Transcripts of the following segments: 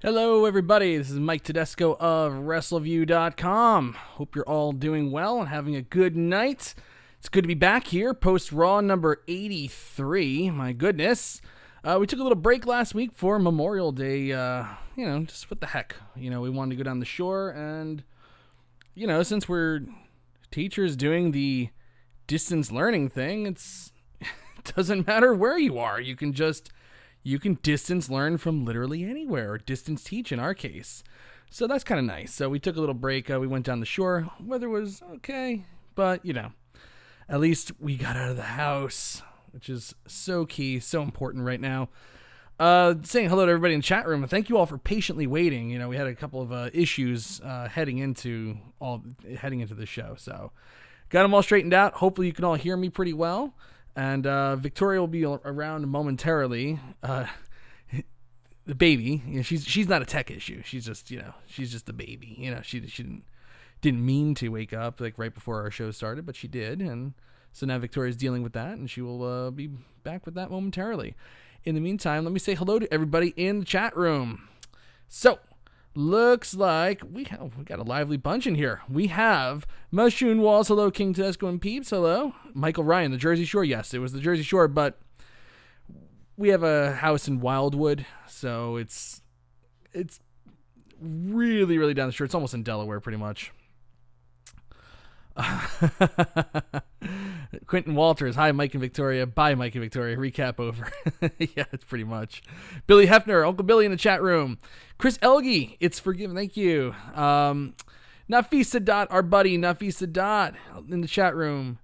Hello, everybody. This is Mike Tedesco of Wrestleview.com. Hope you're all doing well and having a good night. It's good to be back here, post-Raw number 83. My goodness. We took a little break last week for Memorial Day. Just what the heck. We wanted to go down the shore, and, since we're teachers doing the distance learning thing, it doesn't matter where you are. You can distance learn from literally anywhere, or distance teach in our case. So that's kind of nice. So we took a little break. We went down the shore. Weather was okay, but, at least we got out of the house, which is so key, so important right now. Saying hello to everybody in the chat room. Thank you all for patiently waiting. We had a couple of issues heading into the show. So got them all straightened out. Hopefully you can all hear me pretty well. And Victoria will be around momentarily. The baby, she's not a tech issue. She's just, she's just a baby. She didn't mean to wake up like right before our show started, but she did. And so now Victoria's dealing with that, and she will be back with that momentarily. In the meantime, let me say hello to everybody in the chat room. So, looks like we got a lively bunch in here. We have Mushroom Walls. Hello, King Tedesco and Peeps. Hello. Michael Ryan, the Jersey Shore. Yes, it was the Jersey Shore, but we have a house in Wildwood, so it's really, really down the shore. It's almost in Delaware, pretty much. Quentin Walters. Hi, Mike and Victoria. Bye, Mike and Victoria. Recap over. Yeah, it's pretty much. Billy Hefner. Uncle Billy in the chat room. Chris Elgie. It's forgiven. Thank you. Nafisa Dot. Our buddy Nafisa Dot in the chat room.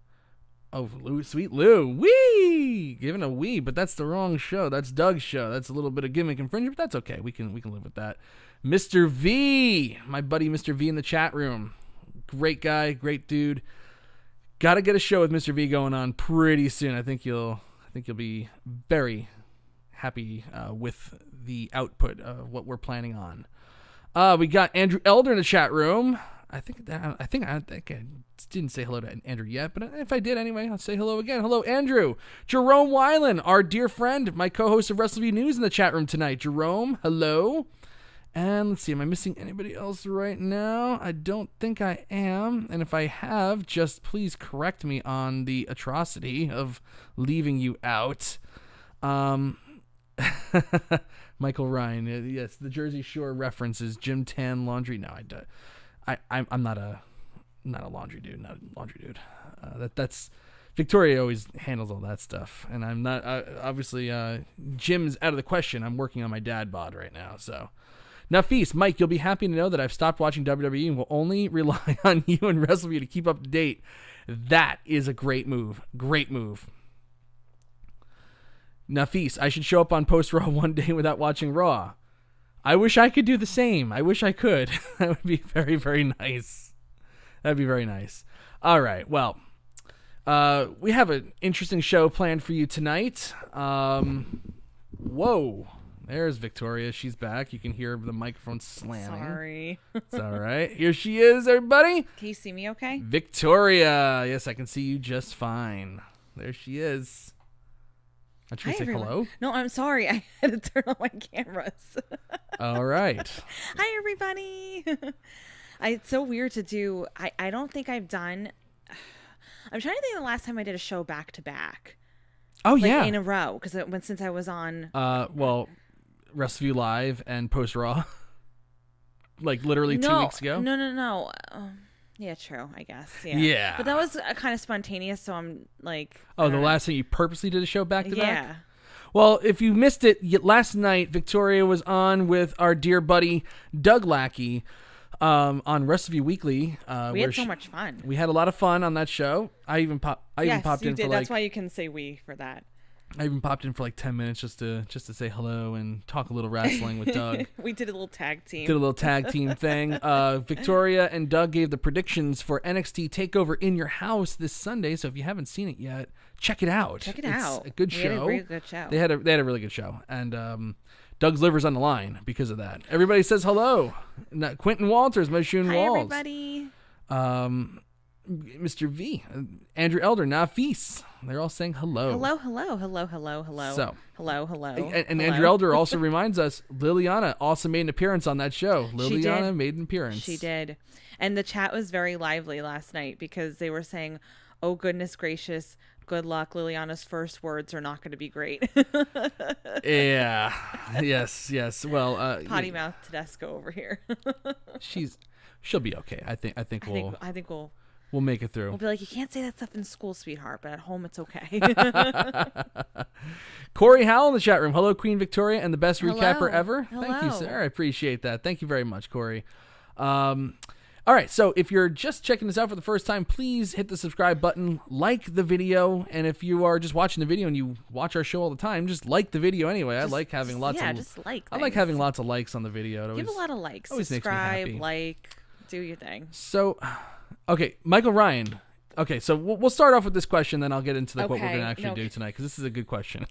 Oh, Sweet Lou. Wee! Giving a wee, but that's the wrong show. That's Doug's show. That's a little bit of gimmick infringement, but that's okay. We can live with that. Mr. V. My buddy Mr. V in the chat room. Great guy, great dude. Got to get a show with Mr. V going on pretty soon. I think you'll be very happy with the output of what we're planning on. We got Andrew Elder in the chat room. I think I didn't say hello to Andrew yet, but if I did anyway, I'll say hello again. Hello, Andrew. Jerome Weiland, our dear friend, my co-host of Wrestleview News in the chat room tonight. Jerome, hello. And let's see, am I missing anybody else right now? I don't think I am. And if I have, just please correct me on the atrocity of leaving you out. Michael Ryan, yes, the Jersey Shore references, Jim Tan laundry. No, I'm not a laundry dude. Not a laundry dude. That's Victoria always handles all that stuff, and I'm not. Obviously, Jim's out of the question. I'm working on my dad bod right now, so. Nafis, Mike, you'll be happy to know that I've stopped watching WWE and will only rely on you and Wrestleview to keep up to date. That is a great move. Great move. Nafis, I should show up on post-Raw one day without watching Raw. I wish I could do the same. I wish I could. That would be very, very nice. That'd be very nice. All right, well, we have an interesting show planned for you tonight. Whoa. There's Victoria. She's back. You can hear the microphone slamming. Sorry. It's all right. Here she is, everybody. Can you see me okay? Victoria. Yes, I can see you just fine. There she is. Aren't you going to say everyone. hello? No, I'm sorry. I had to turn on my cameras. All right. Hi, everybody. It's so weird to do. I don't think I've done. I'm trying to think of the last time I did a show back to back. Oh, yeah. In a row. Because since I was on. Wrestleview Live and Post Raw, like literally 2 weeks ago. No. Yeah, true. I guess. Yeah. Yeah. But that was kind of spontaneous, so I'm like. Oh, the last time you purposely did a show back to back? Yeah. Well, if you missed it, last night Victoria was on with our dear buddy Doug Lackey on Wrestleview Weekly. We had so much fun. We had a lot of fun on that show. I even popped in for That's why you can say we for that. I even popped in for like 10 minutes just to say hello and talk a little wrestling with Doug. We did a little tag team. Thing. Victoria and Doug gave the predictions for NXT TakeOver in Your House this Sunday. So if you haven't seen it yet, check it out. It's a good show. Had a really good show. They had a really good show, and Doug's liver's on the line because of that. Everybody says hello. Quentin Walters, Mushroom Walls. Hi, everybody. Mr. V, Andrew Elder, Nafis. They're all saying hello. Hello, hello, hello, hello, hello. So, hello, hello. And hello. Andrew Elder also reminds us, Liliana also made an appearance on that show. Liliana made an appearance. She did. And the chat was very lively last night because they were saying, oh, goodness gracious, good luck. Liliana's first words are not going to be great. Yeah. Yes. Well, potty mouth Tedesco over here. She'll be okay. I think we'll make it through. We'll be like, you can't say that stuff in school, sweetheart, but at home it's okay. Corey Howell in the chat room. Hello, Queen Victoria, and the best recapper ever. Hello. Thank you, sir. I appreciate that. Thank you very much, Corey. All right, so if you're just checking this out for the first time, please hit the subscribe button, like the video, and if you are just watching the video and you watch our show all the time, just like the video anyway. I like having lots of just like I like having lots of likes on the video. Give a lot of likes. Always subscribe, makes me happy. like, do your thing. So, okay, Michael Ryan. Okay, so we'll start off with this question, then I'll get into what we're going to actually do tonight, because this is a good question.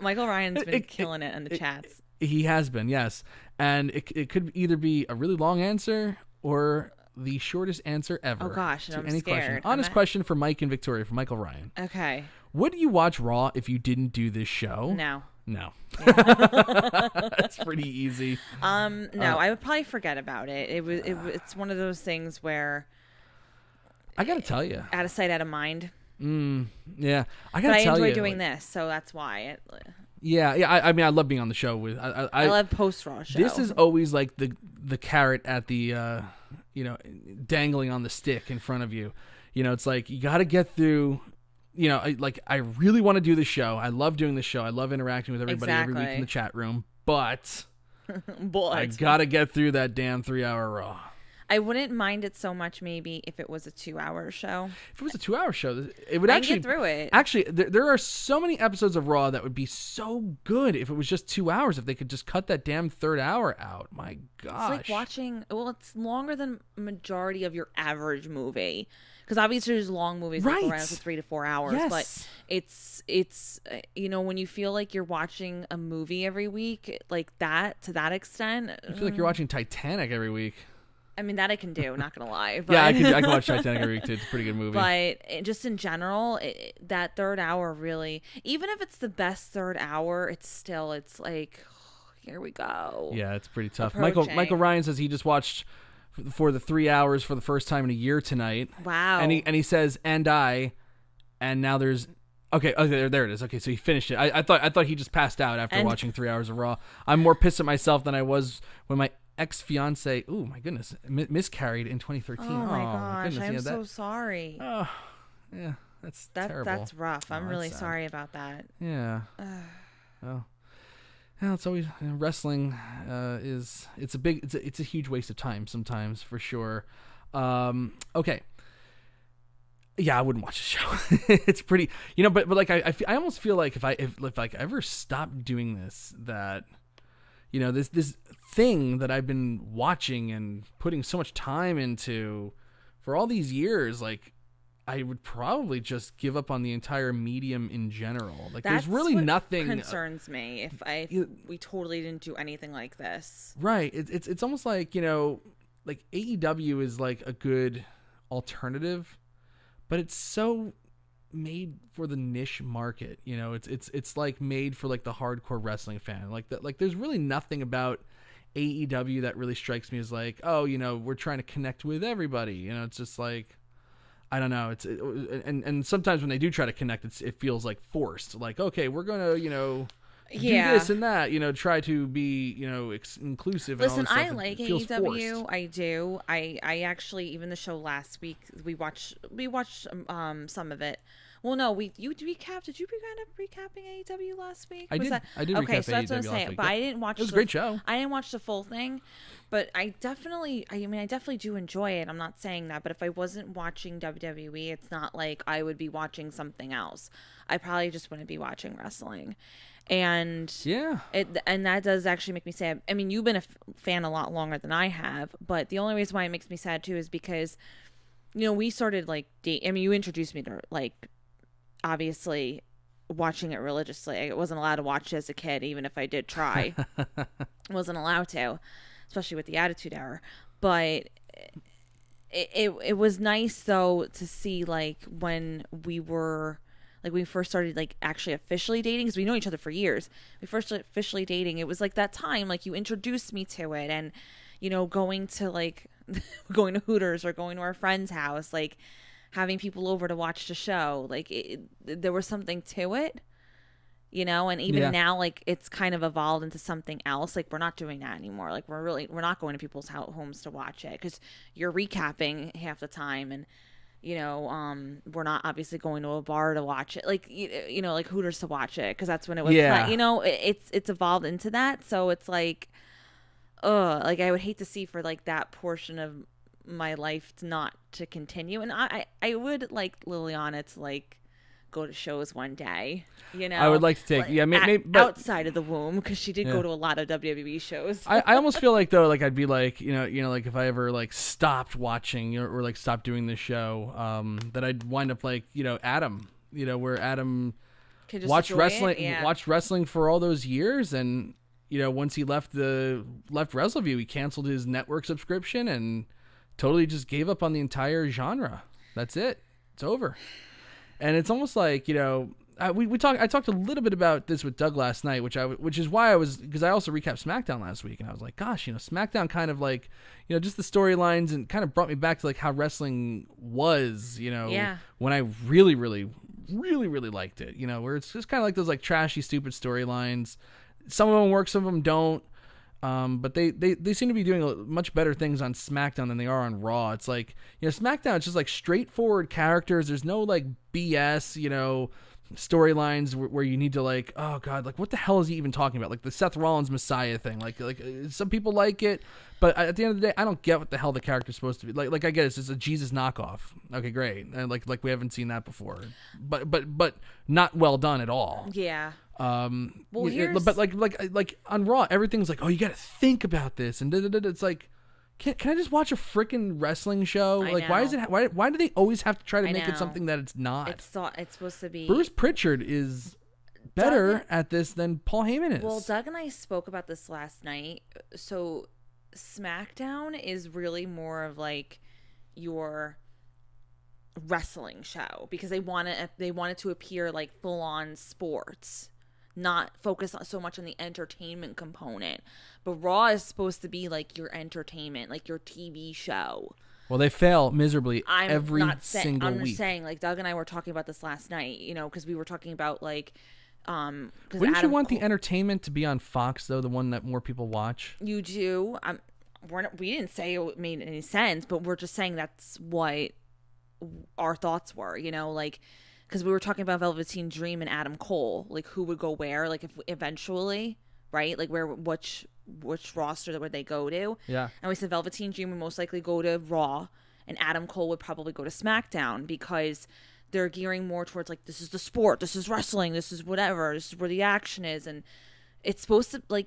Michael Ryan's been killing it in the chats. He has been, yes. And it could either be a really long answer or the shortest answer ever. Oh, gosh, to I'm any scared. Question. Honest question for Mike and Victoria, for Michael Ryan. Okay. Would you watch Raw if you didn't do this show? No. No. That's pretty easy. No, I would probably forget about it. It's one of those things where I got to tell you. Out of sight, out of mind. Yeah. I got to tell you. But I enjoy doing this, so that's why. Yeah. I mean, I love being on the show with. I love post-Raw show. This is always like the carrot at the, dangling on the stick in front of you. It's like you got to get through. I really want to do the show. I love doing the show. I love interacting with everybody every week in the chat room. But I got to get through that damn 3-hour Raw. I wouldn't mind it so much maybe if it was a 2-hour show. If it was a 2-hour show, it would actually get through it. Actually, there are so many episodes of Raw that would be so good if it was just 2 hours. If they could just cut that damn third hour out. My gosh. It's like watching. Well, it's longer than majority of your average movie. Because obviously there's long movies that go around for 3 to 4 hours. Yes. But it's when you feel like you're watching a movie every week like that, to that extent. I feel like you're watching Titanic every week. I mean, that I can do, not going to lie. But, yeah, I can watch Titanic every week, too. It's a pretty good movie. But just in general, that third hour really, even if it's the best third hour, it's like, here we go. Yeah, it's pretty tough. Michael Ryan says he just watched for the 3 hours for the first time in a year tonight. Wow. And he says, and now there's... Okay, there it is. Okay, so he finished it. I thought he just passed out after watching 3 hours of Raw. I'm more pissed at myself than I was when my ex-fiance, oh my goodness, miscarried in 2013. Oh my gosh, I'm so sorry. Oh, yeah, that's terrible. That's rough. I'm really sorry about that. Yeah. Well, it's always wrestling. It's a huge waste of time sometimes, for sure. Okay. Yeah, I wouldn't watch the show. It's pretty, but like I almost feel like if I ever stopped doing this, that this thing that I've been watching and putting so much time into for all these years, like I would probably just give up on the entire medium in general. Like that's there's really nothing concerns me if we totally didn't do anything like this. Right. It's almost like, like AEW is like a good alternative, but it's so made for the niche market. It's like made for like the hardcore wrestling fan. Like that, like there's really nothing about AEW that really strikes me as like, oh, we're trying to connect with everybody. It's just like, I don't know. And sometimes when they do try to connect, it feels like forced. Like, okay, we're gonna, do this and that. Try to be, inclusive. Listen, and all this I stuff. like It feels AEW. forced. I do. I actually, even the show last week, we watched some of it. Well, no, did you end up recapping AEW last week? I did. I did. Okay, recap so that's what I'm AEW saying. last week. But I didn't watch. It was a great show. I didn't watch the full thing, but I definitely do enjoy it. I'm not saying that, but if I wasn't watching WWE, it's not like I would be watching something else. I probably just wouldn't be watching wrestling. And yeah, and that does actually make me sad. I mean, you've been a fan a lot longer than I have, but the only reason why it makes me sad too is because, we started like you introduced me to like, obviously, watching it religiously. I wasn't allowed to watch it as a kid, even if I did try. Wasn't allowed to, especially with the Attitude Era. But it was nice though to see like when we were like we first started like actually officially dating, because we know each other for years. We first officially dating. It was like that time like you introduced me to it, and going to like going to Hooters or going to our friend's house, like having people over to watch the show. Like there was something to it. And even now, like it's kind of evolved into something else. Like we're not doing that anymore. Like we're not going to people's homes to watch it, because you're recapping half the time, and we're not obviously going to a bar to watch it. Like like Hooters to watch it, because that's when it was. Yeah. It's evolved into that. So it's like, like I would hate to see for like that portion of my life not to continue, and I would like Liliana to like go to shows one day. I would like to take maybe outside of the womb, because she did go to a lot of WWE shows. I almost feel like though, like I'd be like like if I ever like stopped watching or like stopped doing the show, that I'd wind up like Adam, where Adam watched wrestling for all those years, and once he left Wrestleview, he canceled his network subscription and totally just gave up on the entire genre. That's it. It's over. And it's almost like, I talked a little bit about this with Doug last night, which is why because I also recapped SmackDown last week, and I was like, gosh, SmackDown kind of like, just the storylines, and kind of brought me back to like how wrestling was, when I really, really, really, really liked it, where it's just kind of like those like trashy, stupid storylines. Some of them work, some of them don't. But they seem to be doing much better things on SmackDown than they are on Raw. It's like, SmackDown, it's just like straightforward characters. There's no like BS, storylines where you need to like, oh God, like what the hell is he even talking about? Like the Seth Rollins Messiah thing. Like some people like it, but at the end of the day, I don't get what the hell the character's supposed to be. Like I get it's just a Jesus knockoff. Okay, great. And like we haven't seen that before, but not well done at all. Yeah. But like on Raw, everything's like, oh, you got to think about this, and it's like, can I just watch a freaking wrestling show? Like, why is it? Why do they always have to try to make it something that it's not? It's supposed to be. Bruce Pritchard is better at this than Paul Heyman is. Well, Doug and I spoke about this last night. So SmackDown is really more of like your wrestling show, because they want it to appear like full on sports, not focus so much on the entertainment component. But Raw is supposed to be like your entertainment, like your TV show. Well, they fail miserably every single week. I'm just saying, like Doug and I were talking about this last night, because we were talking about like, wouldn't you want the entertainment to be on Fox though, the one that more people watch? You do. We didn't say it made any sense, but we're just saying that's what our thoughts were, like, because we were talking about Velveteen Dream and Adam Cole, like who would go where, like if eventually, right, like which roster would they go to? Yeah. And we said Velveteen Dream would most likely go to Raw, and Adam Cole would probably go to SmackDown, because they're gearing more towards like, this is the sport, this is wrestling, this is whatever, this is where the action is. And it's supposed to, like,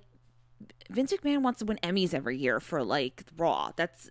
Vince McMahon wants to win Emmys every year for like Raw. That's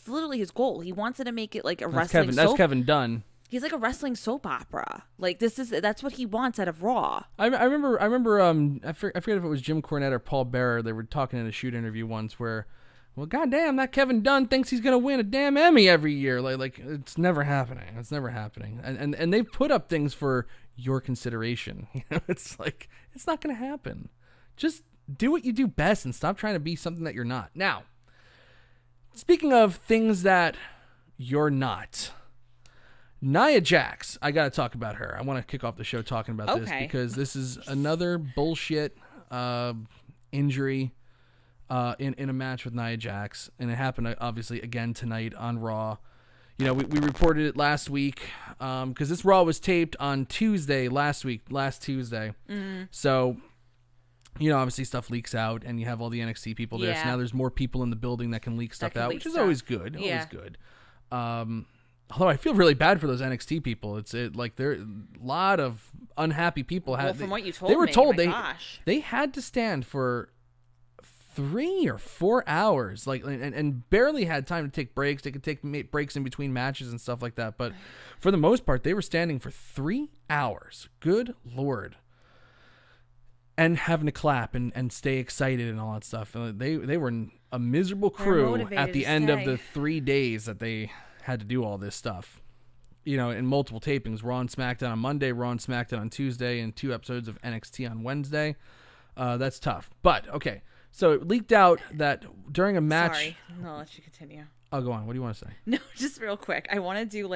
literally his goal. He wants to make it like a wrestling soap. That's Kevin Dunn. He's like a wrestling soap opera. Like that's what he wants out of Raw. I remember I forget if it was Jim Cornette or Paul Bearer. They were talking in a shoot interview once where, well, goddamn, that Kevin Dunn thinks he's gonna win a damn Emmy every year. Like it's never happening. It's never happening. And they've put up things for your consideration. It's like, it's not gonna happen. Just do what you do best and stop trying to be something that you're not. Now, speaking of things that you're not, Nia Jax, I got to talk about her. I want to kick off the show talking about this, because this is another bullshit injury in a match with Nia Jax, and it happened obviously again tonight on Raw. We reported it last week because this Raw was taped on Tuesday last Tuesday. Mm-hmm. So, obviously stuff leaks out, and you have all the NXT people there. So now there's more people in the building that can leak stuff out, which is always good. Yeah. Always good. Although I feel really bad for those NXT people. Like there a lot of unhappy people. From what you told me, they were told they had to stand for 3 or 4 hours, like, and barely had time to take breaks. They could take breaks in between matches and stuff like that. But for the most part, they were standing for 3 hours. Good Lord. And having to clap and stay excited and all that stuff. They were a miserable crew at the end of the 3 days that they had to do all this stuff. In multiple tapings, Raw and SmackDown on Monday, Raw and SmackDown on Tuesday, and 2 episodes of NXT on Wednesday. That's tough. But, okay, so it leaked out that during a match... Sorry, I'll let you continue. Oh, go on. What do you want to say? No, just real quick. I want to do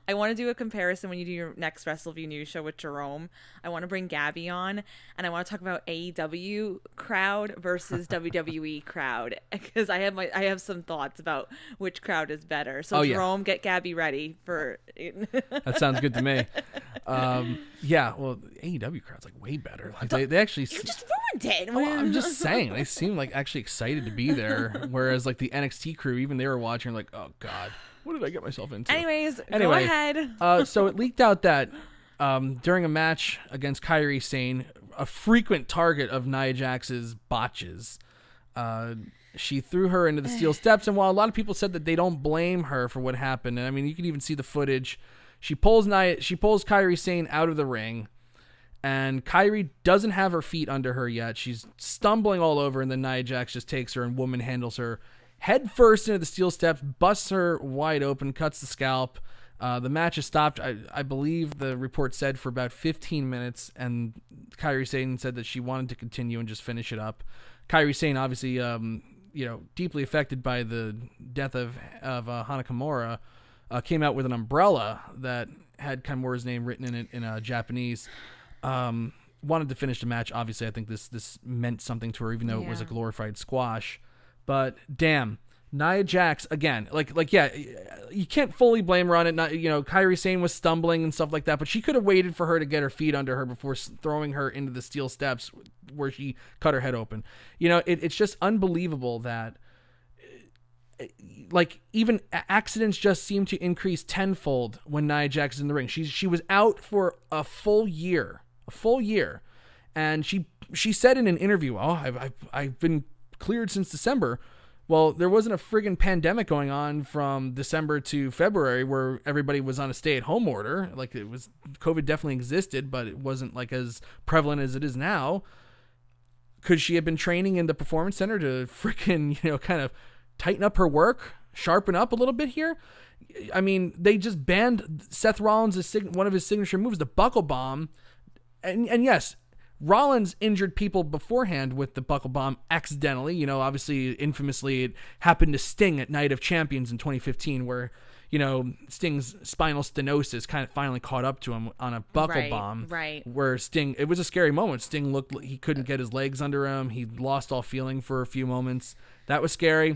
I want to do a comparison when you do your next Wrestleview news show with Jerome. I want to bring Gabby on, and I want to talk about AEW crowd versus WWE crowd, because I have some thoughts about which crowd is better. So Jerome, get Gabby ready for. That sounds good to me. Yeah, well, AEW crowd's like way better. Like they actually you just ruined it. Well, I'm just saying, they seem like actually excited to be there, whereas like the NXT crew, even they were watching like, oh god. What did I get myself into? Go ahead. So it leaked out that during a match against Kairi Sane, a frequent target of Nia Jax's botches, she threw her into the steel steps. And while a lot of people said that they don't blame her for what happened, and I mean, you can even see the footage, she pulls Kairi Sane out of the ring, and Kairi doesn't have her feet under her yet. She's stumbling all over, and then Nia Jax just takes her and woman handles her head first into the steel steps, busts her wide open, cuts the scalp. The match is stopped, I believe the report said, for about 15 minutes, and Kairi Sane said that she wanted to continue and just finish it up. Kairi Sane, obviously, deeply affected by the death of Hana Kimura, came out with an umbrella that had Kimura's name written in it in Japanese. Wanted to finish the match. Obviously, I think this meant something to her, even though it was a glorified squash. But damn, Nia Jax again. Yeah, you can't fully blame her on it. Kairi Sane was stumbling and stuff like that, but she could have waited for her to get her feet under her before throwing her into the steel steps where she cut her head open. It's just unbelievable that even accidents just seem to increase tenfold when Nia Jax is in the ring. She was out for a full year, and she said in an interview, I've been cleared since December. Well, there wasn't a friggin' pandemic going on from December to February where everybody was on a stay-at-home order. Like, it was, COVID definitely existed, but it wasn't like as prevalent as it is now. Could she have been training in the Performance Center to freaking, kind of tighten up her work, sharpen up a little bit here? I mean, they just banned Seth Rollins' one of his signature moves, the buckle bomb. And yes, Rollins injured people beforehand with the buckle bomb accidentally. Obviously, infamously, it happened to Sting at Night of Champions in 2015, where, Sting's spinal stenosis kind of finally caught up to him on a buckle bomb. Right. Where Sting, it was a scary moment. Sting looked like he couldn't get his legs under him. He lost all feeling for a few moments. That was scary.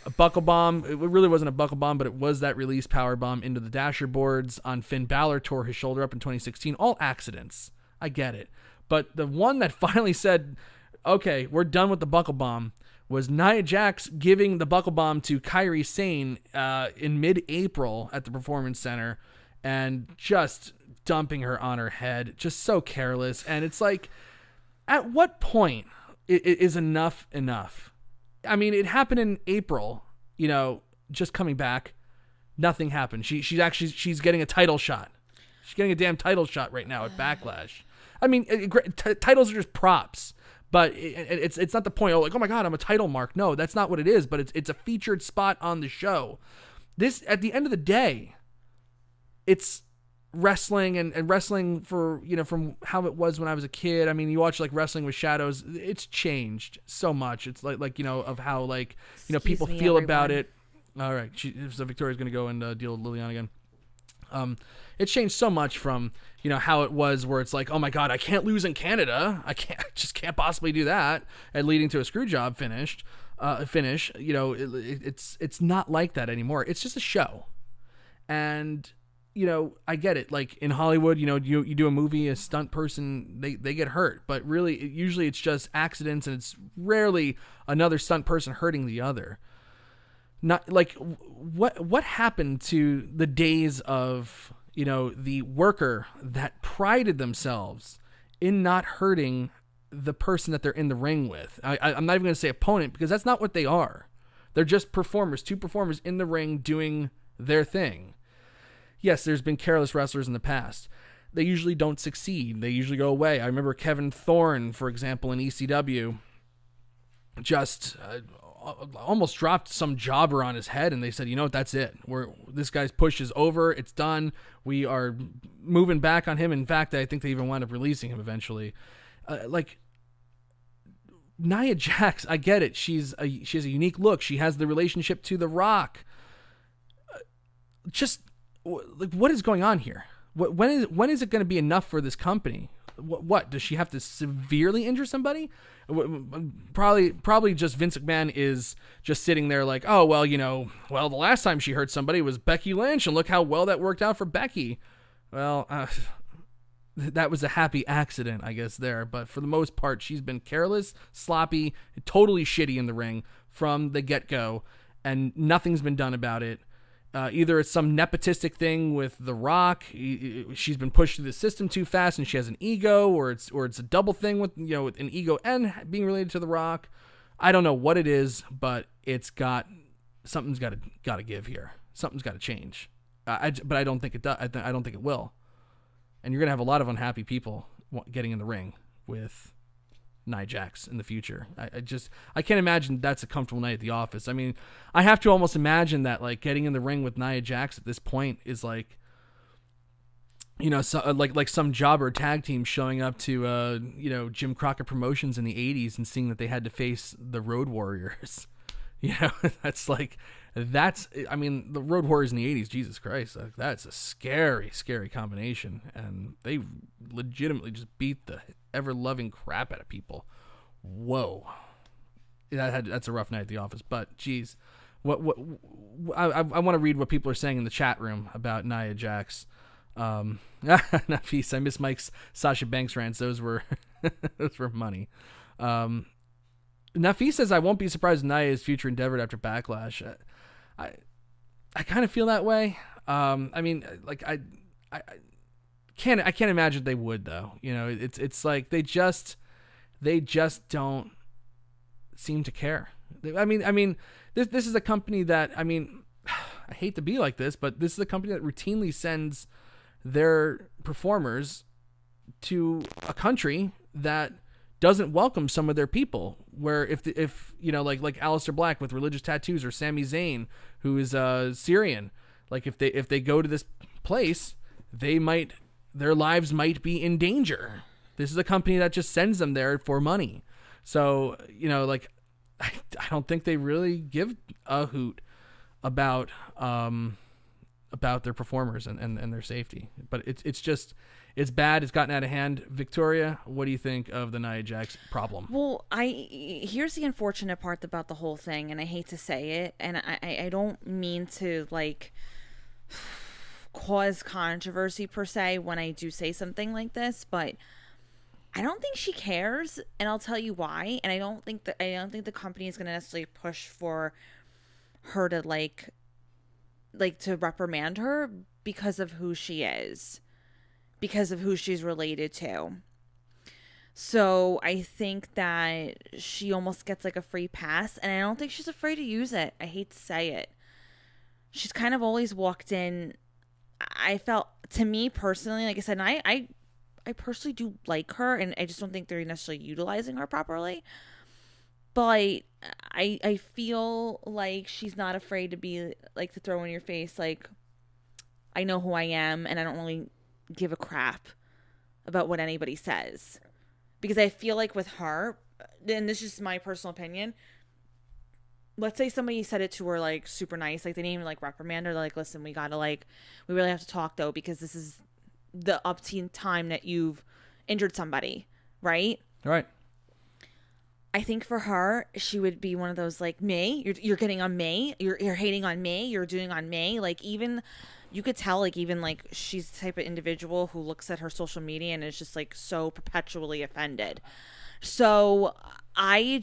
A buckle bomb, it really wasn't a buckle bomb, but it was that release power bomb into the dasher boards on Finn Balor, tore his shoulder up in 2016. All accidents. I get it. But the one that finally said, okay, we're done with the buckle bomb, was Nia Jax giving the buckle bomb to Kairi Sane in mid-April at the Performance Center and just dumping her on her head. Just so careless. And it's like, at what point is enough enough? I mean, it happened in April, just coming back. Nothing happened. She's getting a title shot. She's getting a damn title shot right now at Backlash. I mean, titles are just props, but it's not the point. Oh my God, I'm a title mark. No, that's not what it is. But it's a featured spot on the show. This, at the end of the day, it's wrestling and wrestling for from how it was when I was a kid. I mean, you watch like Wrestling with Shadows. It's changed so much. It's like of how people feel about it. All right, so Victoria's gonna go and deal with Liliana again. It's changed so much from how it was, where it's like, oh my God, I can't lose in Canada. I just can't possibly do that, and leading to a screw job finish. It's not like that anymore. It's just a show, and I get it. Like in Hollywood, you do a movie, a stunt person, they get hurt, but really, usually it's just accidents, and it's rarely another stunt person hurting the other. Not like what happened to the days of the worker that prided themselves in not hurting the person that they're in the ring with. I'm not even going to say opponent, because that's not what they are. They're just performers, two performers in the ring doing their thing. Yes, there's been careless wrestlers in the past. They usually don't succeed. They usually go away. I remember Kevin Thorne, for example, in ECW, just almost dropped some jobber on his head, and they said, you know what, that's it. This guy's push is over. It's done. We are moving back on him. In fact, I think they even wound up releasing him eventually. Nia Jax, I get it. She has a unique look. She has the relationship to The Rock. What is going on here? When is it going to be enough for this company? What does she have to severely injure somebody? Probably just Vince McMahon is just sitting there like, oh, well, the last time she hurt somebody was Becky Lynch, and look how well that worked out for Becky. Well, that was a happy accident, I guess, there. But for the most part, she's been careless, sloppy, totally shitty in the ring from the get-go, and nothing's been done about it. Either it's some nepotistic thing with The Rock, she's been pushed through the system too fast and she has an ego, or it's a double thing with with an ego and being related to The Rock. I don't know what it is, but something's got to give here. Something's got to change. But I don't think it does. I don't think it will. And you're gonna have a lot of unhappy people getting in the ring with Nia Jax in the future. I can't imagine that's a comfortable night at the office. I mean, I have to almost imagine that like getting in the ring with Nia Jax at this point is like, like some jobber tag team showing up to Jim Crockett Promotions in the 80s and seeing that they had to face the Road Warriors. I mean, the Road Warriors in the 80s, Jesus Christ, that's a scary, scary combination. And they legitimately just beat the ever-loving crap out of people. Whoa. That's a rough night at the office. But, geez, I want to read what people are saying in the chat room about Nia Jax. Nafis, I miss Mike's Sasha Banks rants. Those were money. Nafis says, I won't be surprised if Nia is future endeavored after Backlash. I kind of feel that way. I mean, like I can't imagine they would though. It's like they just don't seem to care. I mean, this is a company that, I mean, I hate to be like this, but this is a company that routinely sends their performers to a country that doesn't welcome some of their people, where if like Alistair Black with religious tattoos, or Sami Zayn, who is Syrian, like if they go to this place, their lives might be in danger. This is a company that just sends them there for money. So, I don't think they really give a hoot about their performers and their safety. But it's bad. It's gotten out of hand. Victoria, what do you think of the Nia Jax problem? Well, here's the unfortunate part about the whole thing, and I hate to say it, and I don't mean to like cause controversy per se when I do say something like this, but I don't think she cares, and I'll tell you why. And I don't think the company is going to necessarily push for her to like to reprimand her because of who she is, because of who she's related to. So I think that she almost gets like a free pass, and I don't think she's afraid to use it. I hate to say it. She's kind of always walked in. I felt, to me personally, like I said, and I personally do like her, and I just don't think they're necessarily utilizing her properly. But I feel like she's not afraid to be like, to throw in your face, like, I know who I am, and I don't really give a crap about what anybody says. Because I feel like with her, and this is just my personal opinion, let's say somebody said it to her like super nice, like they didn't even like reprimand her, they're like, listen, we really have to talk though, because this is the upteen time that you've injured somebody, right? Right. I think for her, she would be one of those like, me, you're getting on me, you're hating on me, you're doing on me. Like, even you could tell, like, even like she's the type of individual who looks at her social media and is just like so perpetually offended. So I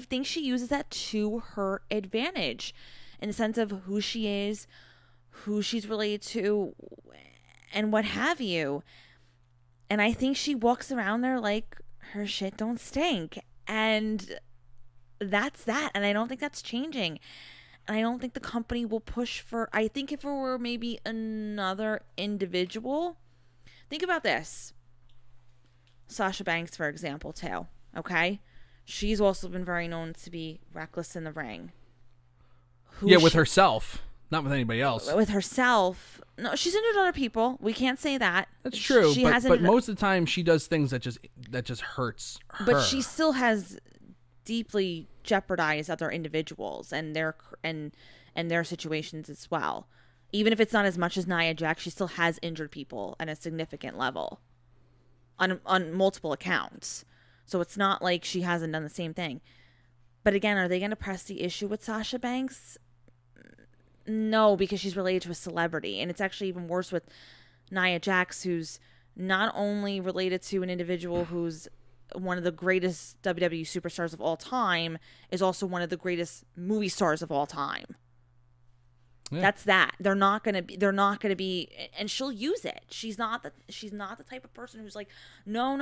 think she uses that to her advantage in the sense of who she is, who she's related to, and what have you. And I think she walks around there like her shit don't stink. And that's that. And I don't think that's changing. And I don't think the company will push for, I think if it were maybe another individual, think about this. Sasha Banks, for example, too. Okay? she's also been very known to be reckless in the ring. With herself, not with anybody else. With herself, no, she's injured other people. We can't say that. That's true. She but most of the time, she does things that just hurts her. But she still has deeply jeopardized other individuals and their situations as well. Even if it's not as much as Nia Jax, she still has injured people at a significant level on multiple accounts. So it's not like she hasn't done the same thing. But again, are they going to press the issue with Sasha Banks? No, because she's related to a celebrity. And it's actually even worse with Nia Jax, who's not only related to an individual who's one of the greatest WWE superstars of all time, is also one of the greatest movie stars of all time. Yeah. That's that. They're not gonna be, and she'll use it. She's not the type of person who's like, no.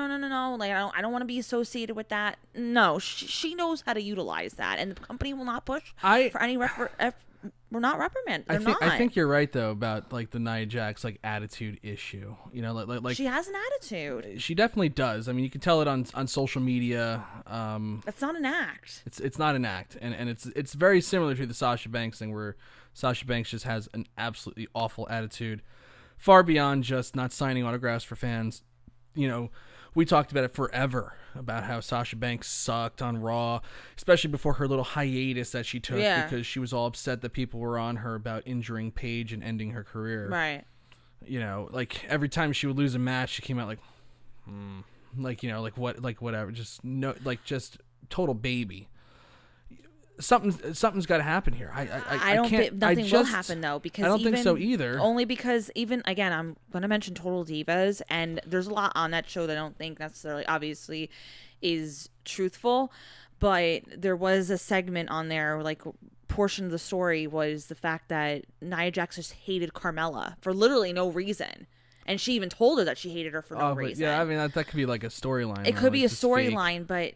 Like, I don't want to be associated with that. No, she knows how to utilize that, and the company will not push for any we're not reprimand. I think you're right though about like the Nia Jax like attitude issue. You know, like she has an attitude. She definitely does. I mean, you can tell it on social media. It's not an act. It's not an act, and it's very similar to the Sasha Banks thing, where Sasha Banks just has an absolutely awful attitude, far beyond just not signing autographs for fans. You know, we talked about it forever, about how Sasha Banks sucked on Raw, especially before her little hiatus that she took because she was all upset that people were on her about injuring Paige and ending her career. Right. You know, like every time she would lose a match, she came out like, like, you know, like what, like whatever, just no, like just total baby. Something's got to happen here. I don't think nothing will happen though, because I don't think so either. Only because even again, I'm going to mention Total Divas, and there's a lot on that show that I don't think necessarily obviously is truthful, but there was a segment on there, like portion of the story was the fact that Nia Jax just hated Carmella for literally no reason. And she even told her that she hated her for no reason. Yeah, I mean that could be like a storyline. It could be a storyline, but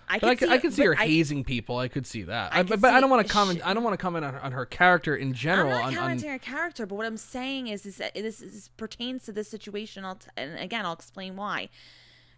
I could see her hazing people. I could see that. But I don't want to comment. I don't want to comment on her character in general. I'm not commenting on her character, but what I'm saying is that this pertains to this situation. And again, I'll explain why.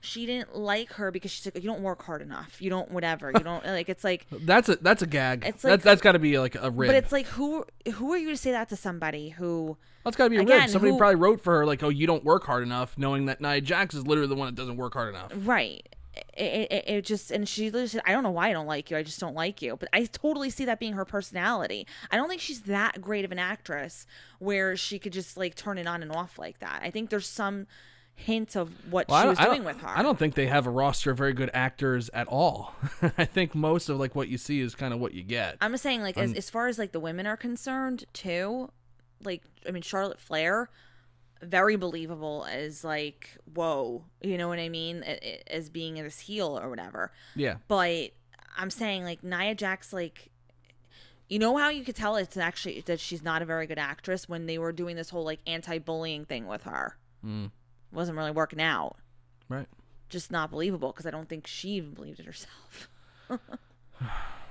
She didn't like her because she's like, you don't work hard enough. You don't whatever. You don't like. It's like that's a gag. It's like, that's got to be like a rib. But it's like who are you to say that to somebody who? That's got to be a rib. Somebody probably wrote for her like, oh, you don't work hard enough, knowing that Nia Jax is literally the one that doesn't work hard enough. Right. It just, and she literally said, I don't know why I don't like you. I just don't like you. But I totally see that being her personality. I don't think she's that great of an actress where she could just like turn it on and off like that. I think there's some hint of what she was doing with her. I don't think they have a roster of very good actors at all. I think most of like what you see is kind of what you get. I'm just saying, like, as far as like the women are concerned too, like, I mean, Charlotte Flair, very believable as like, whoa, you know what I mean, as being this heel or whatever. Yeah. But I'm saying like Nia Jax, like, you know how you could tell it's actually that she's not a very good actress when they were doing this whole like anti-bullying thing with her. Wasn't really working out. Right. Just not believable because I don't think she even believed it herself.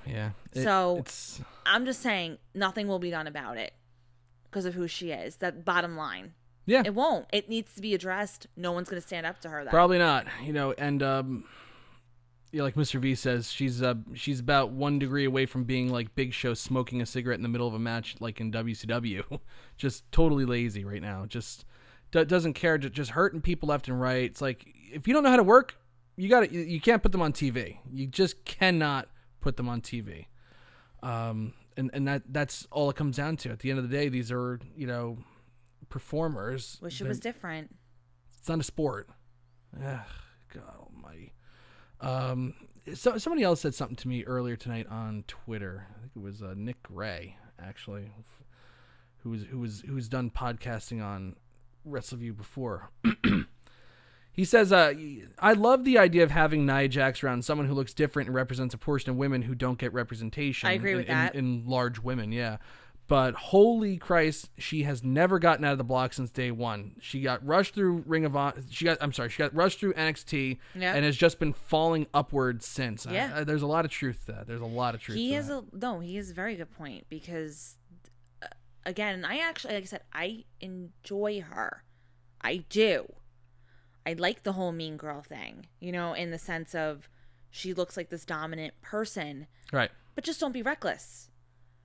Yeah. I'm just saying nothing will be done about it because of who she is. That bottom line. Yeah. It won't. It needs to be addressed. No one's going to stand up to her. Probably not. You know, and like Mr. V says, she's about 1 degree away from being like Big Show smoking a cigarette in the middle of a match like in WCW. Just totally lazy right now. Just doesn't care. Just hurting people left and right. It's like, if you don't know how to work, you can't put them on TV. You just cannot put them on TV. And that's all it comes down to. At the end of the day, these are, you know, performers. Wish it was different. It's not a sport. Ugh, God almighty. So somebody else said something to me earlier tonight on Twitter. I think it was Nick Ray, actually, who's done podcasting on Wrestleview before. He says, I love the idea of having Nia Jax around, someone who looks different and represents a portion of women who don't get representation. I agree with that. In large women, yeah. But holy Christ, she has never gotten out of the block since day one. She got rushed through Ring of Honor. She got rushed through NXT, and has just been falling upwards since. Yeah. There's a lot of truth to that. There's a lot of truth. He has a very good point because, again, I actually, like I said, I enjoy her. I do. I like the whole mean girl thing, you know, in the sense of she looks like this dominant person. Right. But just don't be reckless.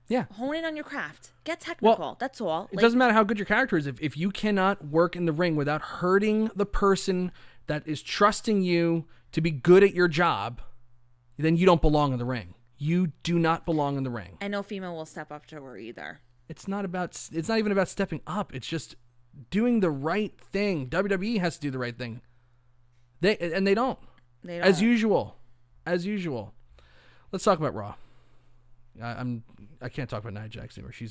Yeah. Hone in on your craft. Get technical. Well, that's all. It doesn't matter how good your character is. If you cannot work in the ring without hurting the person that is trusting you to be good at your job, then you don't belong in the ring. You do not belong in the ring. And no female will step up to her either. It's not even about stepping up. It's just doing the right thing. WWE has to do the right thing. They don't. They don't. As usual. Let's talk about Raw. I can't talk about Nia Jax anymore. She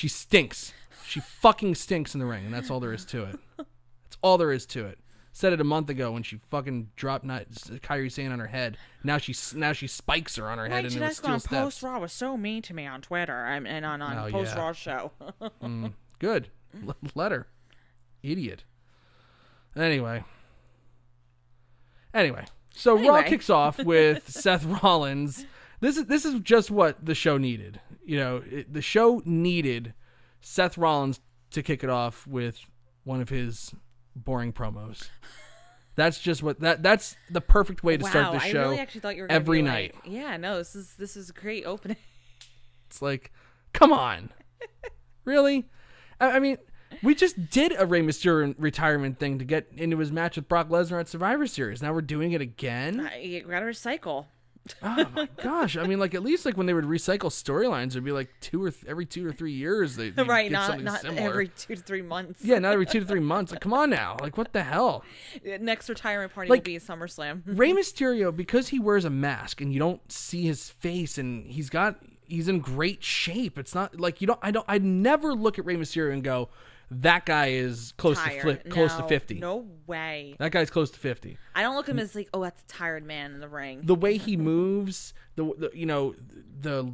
stinks. She fucking stinks in the ring, and that's all there is to it. That's all there is to it. Said it a month ago when she fucking dropped Kairi Sane on her head. Now she spikes her on her head, and it was steel steps. Post Raw was so mean to me on Twitter and on Post Raw show. Good. Let her. Idiot. Anyway. So Raw kicks off with Seth Rollins. This is just what the show needed. The show needed Seth Rollins to kick it off with one of his boring promos. That's just that's the perfect way to start the show. I really actually thought you were gonna every be night. Like, yeah, no, this is a great opening. It's like, come on, really? I mean, we just did a Rey Mysterio retirement thing to get into his match with Brock Lesnar at Survivor Series. Now we're doing it again. You gotta recycle. Oh my gosh! I mean, like at least like when they would recycle storylines, it'd be like every 2 or 3 years. They right, get not similar. every 2 to 3 months. Yeah, not every 2 to 3 months. Like, come on now! Like, what the hell? Next retirement party will be SummerSlam. Rey Mysterio, because he wears a mask and you don't see his face, and he's in great shape. It's not like I'd never look at Rey Mysterio and go, that guy is close to 50. No way. That guy's close to 50. I don't look at him as like, oh, that's a tired man in the ring. The way he moves, the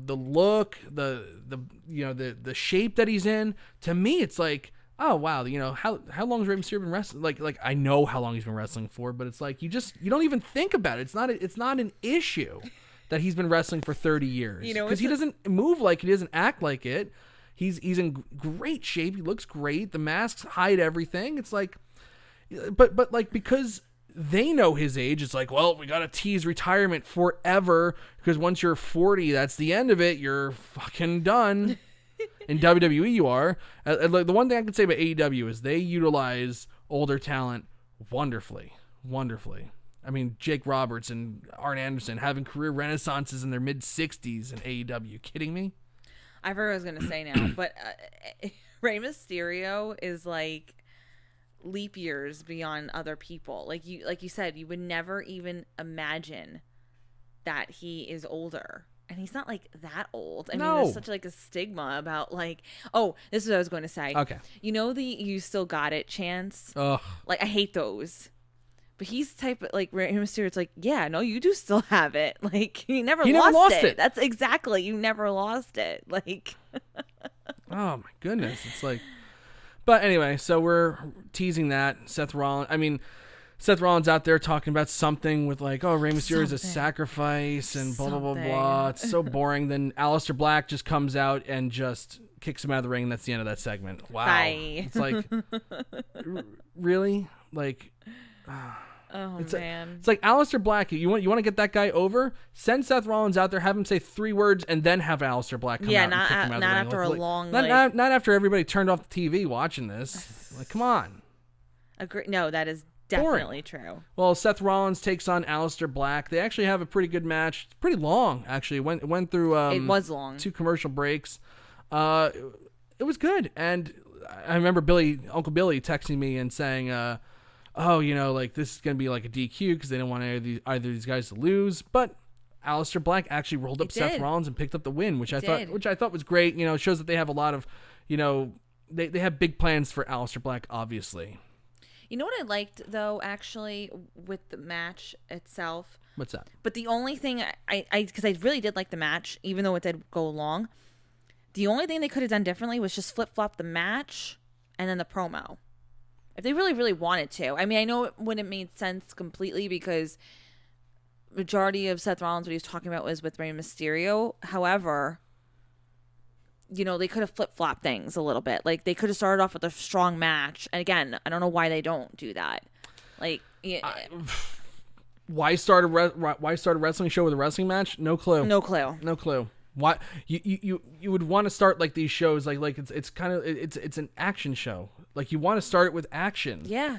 look, the shape that he's in, to me it's like, oh wow, how long has Rey Mysterio been wrestling? Like I know how long he's been wrestling for, but it's like you don't even think about it. It's not an issue that he's been wrestling for 30 years. Because he doesn't move like it, he doesn't act like it. He's in great shape. He looks great. The masks hide everything. It's like, but like, because they know his age, it's like, well, we got to tease retirement forever, because once you're 40, that's the end of it. You're fucking done. In WWE, you are. The one thing I can say about AEW is they utilize older talent wonderfully. I mean, Jake Roberts and Arn Anderson having career renaissances in their mid-60s in AEW. You kidding me? I forgot what I was going to say now, but Rey Mysterio is like leap years beyond other people. Like you said, you would never even imagine that he is older. And he's not like that old. I mean, there's such like a stigma about like, oh, this is what I was going to say. Okay. The "you still got it" chants? Ugh. Like, I hate those. But he's type of like Rey Mysterio. It's like, yeah, no, you do still have it. Like, he never lost it. That's exactly, you never lost it. Like, oh my goodness, it's like. But anyway, so we're teasing that Seth Rollins out there talking about something with like, oh, Rey Mysterio is a sacrifice and blah blah blah blah. It's so boring. Then Alistair Black just comes out and just kicks him out of the ring. And that's the end of that segment. Wow, bye. It's like, really, like. Oh, man. It's like Alistair Black. You want to get that guy over? Send Seth Rollins out there, have him say 3 words, and then have Alistair Black come out and kick him out of the ring. Not after a long... Not after everybody turned off the TV watching this. Like, come on. No, that is definitely true. Well, Seth Rollins takes on Alistair Black. They actually have a pretty good match. It's pretty long, actually. It went through... it was long. 2 commercial breaks. It was good. And I remember Uncle Billy texting me and saying... oh, like this is going to be like a DQ because they don't want either of these guys to lose. But Alistair Black actually rolled up Seth Rollins and picked up the win, which I thought was great. It shows that they have a lot of, they have big plans for Alistair Black, obviously. You know what I liked, though, actually, with the match itself? What's that? But the only thing, because I really did like the match, even though it did go long, the only thing they could have done differently was just flip-flop the match and then the promo. If they really, really wanted to. I mean, I know it wouldn't make sense completely because majority of Seth Rollins, what he was talking about was with Rey Mysterio. However, they could have flip-flopped things a little bit. Like, they could have started off with a strong match. And again, I don't know why they don't do that. Like, Why start a wrestling show with a wrestling match? No clue. No clue. No clue. Why you would want to start like these shows like it's kind of it's an action show. Like you want to start it with action. Yeah.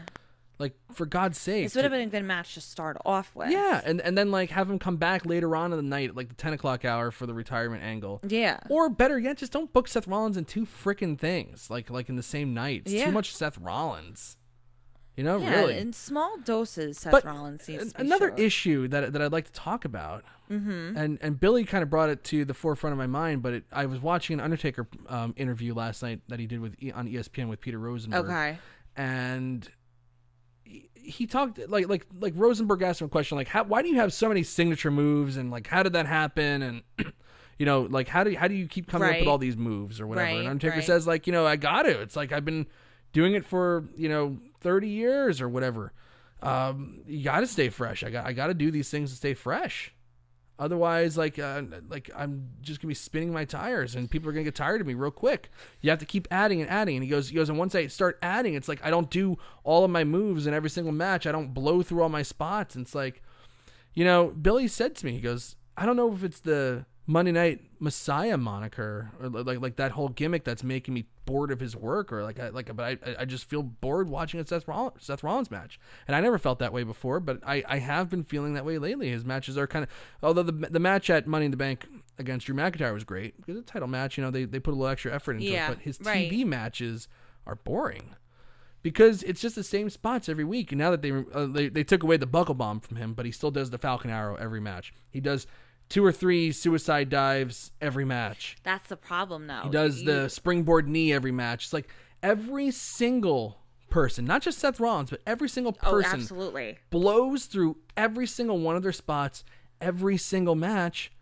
Like for God's sake. This would have been a good match to start off with. Yeah, and then like have him come back later on in the night, like the 10 o'clock hour for the retirement angle. Yeah. Or better yet, just don't book Seth Rollins in two freaking things like in the same night. It's too much Seth Rollins. You know, really. In small doses, Seth Rollins needs to be another showed. issue that I'd like to talk about, and Billy kind of brought it to the forefront of my mind, but I was watching an Undertaker interview last night that he did on ESPN with Peter Rosenberg. Okay. And he talked like Rosenberg asked him a question like, why do you have so many signature moves, and like how did that happen, and you know, like how do you keep coming up with all these moves or whatever? And Undertaker says like, you know, I got to. It's like I've been doing it for 30 years or whatever. You got to stay fresh. I got to do these things to stay fresh. Otherwise, like I'm just gonna be spinning my tires, and people are gonna get tired of me real quick. You have to keep adding and adding. And he goes, and once I start adding, it's like I don't do all of my moves in every single match. I don't blow through all my spots. And it's like, Billy said to me, he goes, I don't know if it's the Monday Night Messiah moniker or like that whole gimmick that's making me bored of his work, or but I just feel bored watching a Seth Rollins match, and I never felt that way before, but I have been feeling that way lately. His matches are kind of, although the match at Money in the Bank against Drew McIntyre was great because it's a title match, they put a little extra effort into it, but his TV matches are boring because it's just the same spots every week. And now that they took away the buckle bomb from him, but he still does the Falcon Arrow every match. He does 2 or 3 suicide dives every match. That's the problem, though. He does the springboard knee every match. It's like every single person, not just Seth Rollins, but every single person absolutely blows through every single one of their spots, every single match.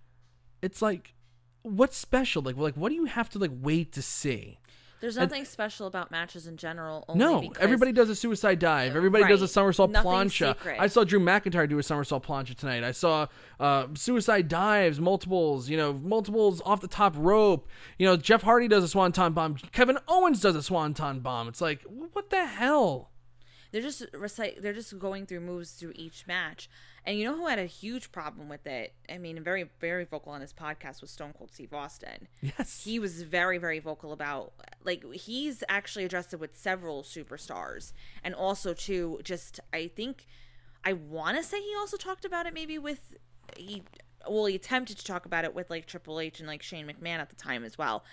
It's like, what's special? Like what do you have to wait to see? There's nothing special about matches in general. Everybody does a suicide dive. Everybody does a somersault plancha. Secret. I saw Drew McIntyre do a somersault plancha tonight. I saw suicide dives, multiples off the top rope. Jeff Hardy does a swanton bomb. Kevin Owens does a swanton bomb. It's like, what the hell? They're just going through moves through each match. And you know who had a huge problem with it? I mean, very, very vocal on his podcast was Stone Cold Steve Austin. Yes. He was very, very vocal about, he's actually addressed it with several superstars. And also, too, I want to say he also talked about it maybe he attempted to talk about it with, Triple H and, Shane McMahon at the time as well.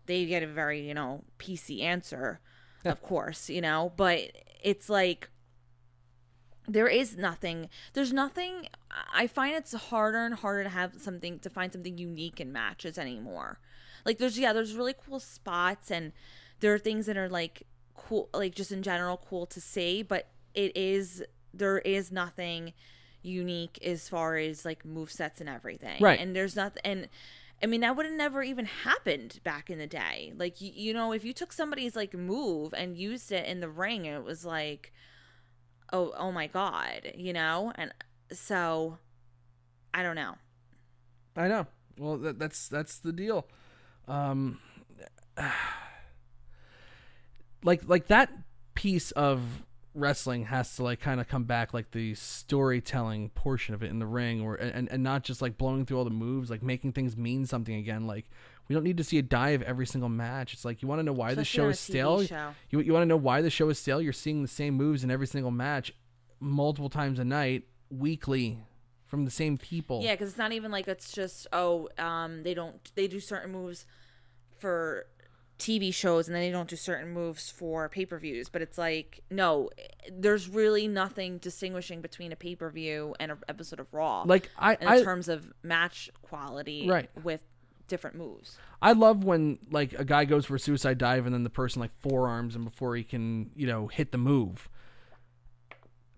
They get a very, PC answer, of course, but it's like, there's nothing, I find it's harder and harder to find something unique in matches anymore. There's really cool spots, and there are things that are cool, just in general cool to see, but there is nothing unique as far as movesets and everything. Right. And there's nothing, and I mean, that would have never even happened back in the day. If you took somebody's move and used it in the ring, it was oh my God, and so I don't know. I know. Well, that's the deal. Like that piece of wrestling has to kind of come back, the storytelling portion of it in the ring, or and not just blowing through all the moves, making things mean something again. We don't need to see a dive every single match. It's you want to know why the show is stale. You want to know why the show is stale. You're seeing the same moves in every single match multiple times a night, weekly, from the same people. Yeah, because it's not even it's just they do certain moves for TV shows and then they don't do certain moves for pay-per-views, but it's no, there's really nothing distinguishing between a pay-per-view and an episode of Raw in terms of match quality, right, with different moves. I love when a guy goes for a suicide dive and then the person forearms him before he can hit the move,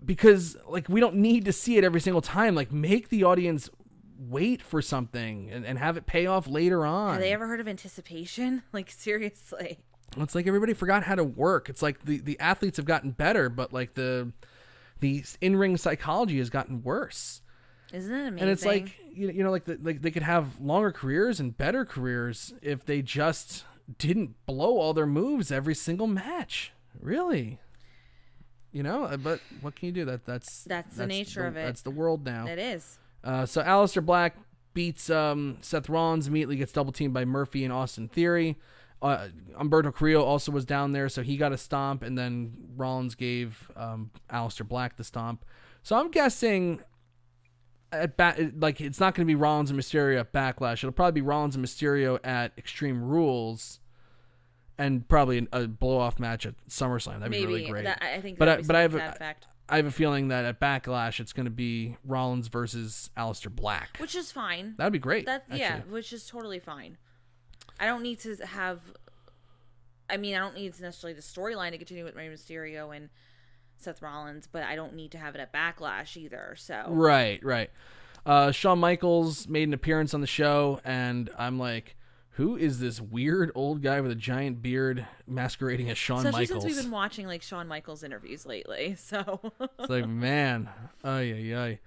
because we don't need to see it every single time. Make the audience wait for something and have it pay off later on. Have they ever heard of anticipation? Seriously. It's everybody forgot how to work. It's the athletes have gotten better, but the in-ring psychology has gotten worse. Isn't it amazing? And it's they could have longer careers and better careers if they just didn't blow all their moves every single match. Really. But what can you do? That's the nature of it. That's the world now. It is. So Alistair Black beats Seth Rollins, immediately gets double teamed by Murphy and Austin Theory. Humberto Carrillo also was down there, so he got a stomp, and then Rollins gave Alistair Black the stomp. So I'm guessing it's not going to be Rollins and Mysterio at Backlash. It'll probably be Rollins and Mysterio at Extreme Rules, and probably a blow-off match at SummerSlam. That'd be really great. I think but I have a feeling that at Backlash it's going to be Rollins versus Alistair Black, which is fine. That'd be great. Which is totally fine. I don't need to have. I don't need necessarily the storyline to continue with Rey Mysterio and Seth Rollins, but I don't need to have it at Backlash either. So right. Shawn Michaels made an appearance on the show, and I'm like, who is this weird old guy with a giant beard masquerading as Shawn Michaels? Especially since we've been watching Shawn Michaels interviews lately, so it's like, man, ay.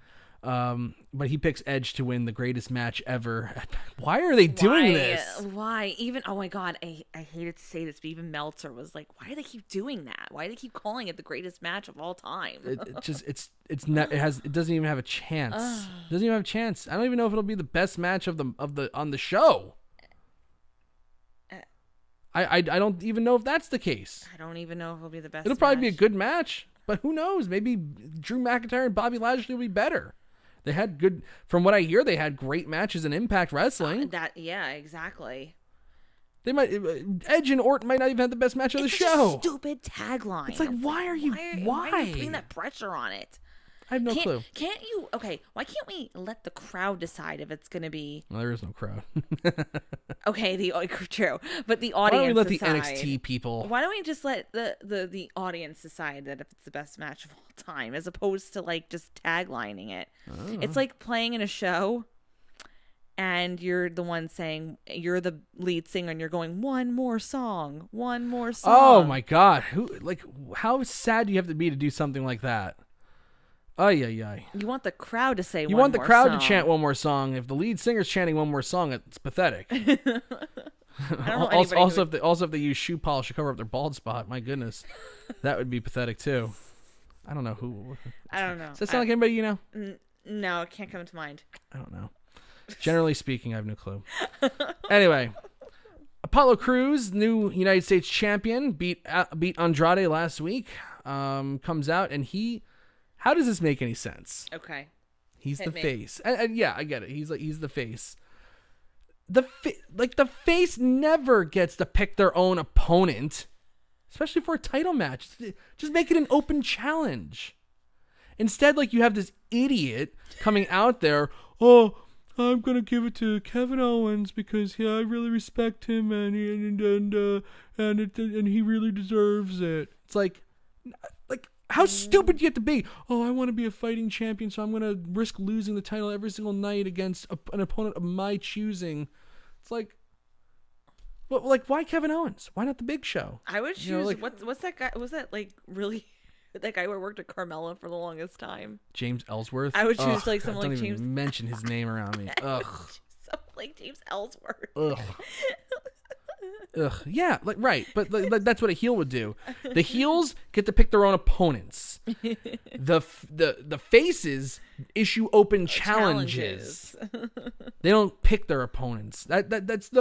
But he picks Edge to win the greatest match ever. Why are they doing this? Why? Even, oh my God, I hated to say this, but even Meltzer was like, why do they keep doing that? Why do they keep calling it the greatest match of all time? It doesn't even have a chance. It doesn't even have a chance. I don't even know if it'll be the best match on the show. I don't even know if that's the case. I don't even know if it'll be the best. It'll probably be a good match, but who knows? Maybe Drew McIntyre and Bobby Lashley will be better. They had from what I hear, they had great matches in Impact Wrestling. Exactly. They might Edge and Orton might not even have the best match of the show. A stupid tagline. It's like, why are you putting that pressure on it? I have no clue. Can't you? Okay, why can't we let the crowd decide if it's going to be? Well, there is no crowd. Okay, true, but the audience. Why don't we let decide. the NXT people? Why don't we just let the audience decide that if it's the best match of all time, as opposed to just taglining it? It's like playing in a show, and you're the one saying you're the lead singer, and you're going one more song. Oh my God! How sad do you have to be to do something like that? Ay. You want the crowd to say. You want the crowd to chant one more song. If the lead singer's chanting one more song, it's pathetic. Also, if they use shoe polish to cover up their bald spot, my goodness, that would be pathetic too. I don't know who. I don't know. Does that sound like anybody you know? No, it can't come to mind. I don't know. Generally speaking, I have no clue. Anyway, Apollo Crews, new United States champion, beat Andrade last week. Comes out and he. How does this make any sense? Okay. He's the face. And yeah, I get it. He's the face. The face never gets to pick their own opponent, especially for a title match. Just make it an open challenge. Instead, you have this idiot coming out there, oh, I'm going to give it to Kevin Owens because I really respect him and he really deserves it. It's like how stupid do you have to be? Oh, I want to be a fighting champion, so I'm going to risk losing the title every single night against an opponent of my choosing. It's why Kevin Owens? Why not the Big Show? I would choose. What's that guy? Was that really that guy who worked at Carmella for the longest time? James Ellsworth. I would choose someone don't like even James. Mention his name around me. Ugh. Someone like James Ellsworth. Ugh. Ugh. Yeah, right. But that's what a heel would do. The heels get to pick their own opponents. The faces issue open challenges. They don't pick their opponents. That's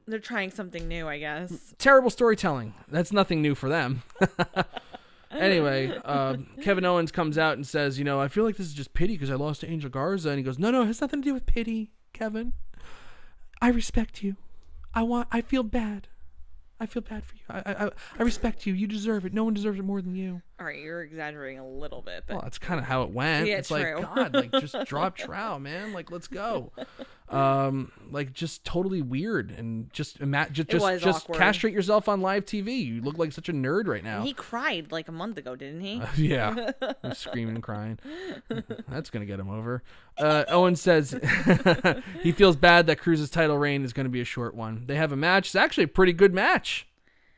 They're trying something new, I guess. Terrible storytelling. That's nothing new for them. Anyway, Kevin Owens comes out and says, I feel like this is just pity because I lost to Angel Garza. And he goes, no, it has nothing to do with pity, Kevin. I respect you. I feel bad. I feel bad for you. I respect you. You deserve it. No one deserves it more than you. All right, you're exaggerating a little bit. But... Well, that's kind of how it went. Yeah, it's true. God, just drop trow, man. Let's go. Just totally weird and just castrate yourself on live TV. You look like such a nerd right now. And he cried a month ago, didn't he? Yeah, screaming and crying. That's gonna get him over. Owen says he feels bad that Cruz's title reign is going to be a short one. They have a match. It's actually a pretty good match.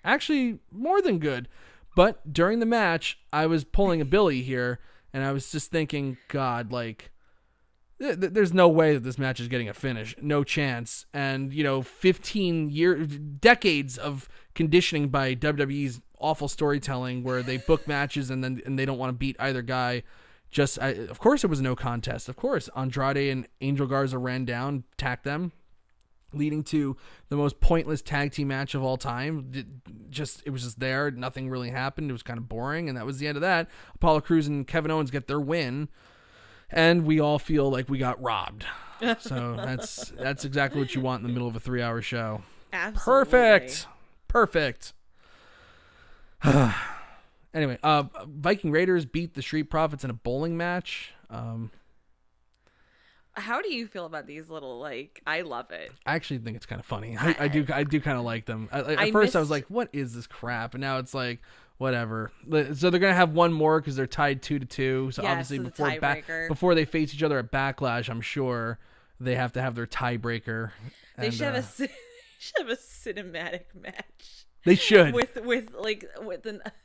Actually, more than good. But during the match, I was pulling a Billy here, and I was just thinking, God, there's no way that this match is getting a finish. No chance. And, 15 decades of conditioning by WWE's awful storytelling where they book matches and they don't want to beat either guy. Of course, it was no contest. Of course, Andrade and Angel Garza ran down, attacked them, leading to the most pointless tag team match of all time. It was just there. Nothing really happened. It was kind of boring, and that was the end of that. Apollo Crews and Kevin Owens get their win, and we all feel like we got robbed. So that's exactly what you want in the middle of a 3-hour show. Absolutely. Perfect. Anyway, Viking Raiders beat the Street Profits in a bowling match. How do you feel about these little, I love it. I actually think it's kind of funny. I do kind of like them. At first I was like, what is this crap? And now it's like, whatever. So they're going to have one more because they're tied 2-2. So obviously before they face each other at Backlash, I'm sure they have to have their tiebreaker. They should have a cinematic match. They should.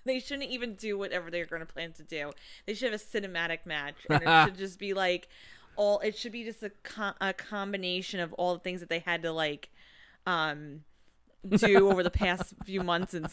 They shouldn't even do whatever they're going to plan to do. They should have a cinematic match, and it should just be it should be just a combination of all the things that they had to do over the past few months and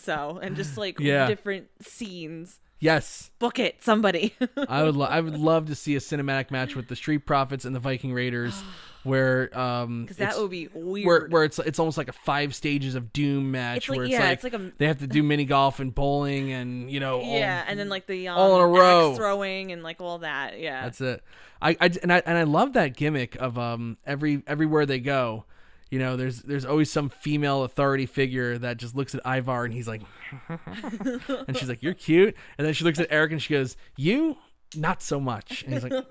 just different scenes. Yes. Book it, somebody. I would love to see a cinematic match with the Street Profits and the Viking Raiders where because that would be weird. Where it's almost like a 5 stages of doom match they have to do mini golf and bowling and and then the all in a row axe throwing and all that. Yeah. That's it. I love that gimmick of everywhere they go. There's always some female authority figure that just looks at Ivar and he's like, and she's like, you're cute. And then she looks at Eric and she goes, you, not so much. And he's like,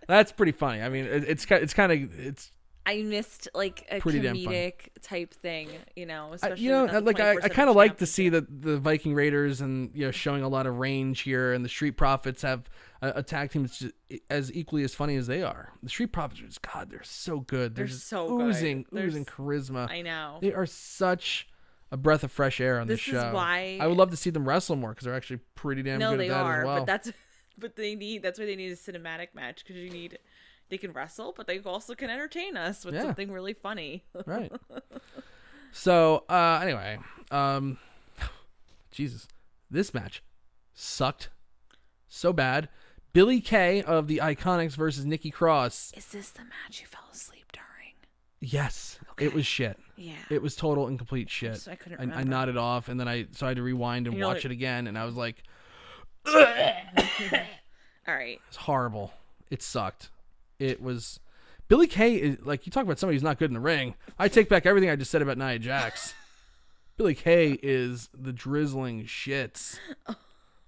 that's pretty funny. I mean, it's I missed a comedic type thing, especially I kind of like to see the Viking Raiders and showing a lot of range here, and the Street Profits have a tag team that's as equally as funny as they are. The Street Profits, they're so good. They're just so oozing good. Charisma. I know. They are such a breath of fresh air on this show. This is why I would love to see them wrestle more because they're actually pretty damn good at that as well. That's why they need a cinematic match, because they can wrestle, but they also can entertain us with something really funny. Right. So, anyway, Jesus, this match sucked so bad. Billie Kay of the Iconics versus Nikki Cross. Is this the match you fell asleep during? Yes. Okay. It was shit. Yeah. It was total and complete shit. So I couldn't remember. I nodded off, and then I had to rewind and watch it again, and I was like, all right. It's horrible. It sucked. It was... Billie Kay is... you talk about somebody who's not good in the ring. I take back everything I just said about Nia Jax. Billie Kay is the drizzling shits.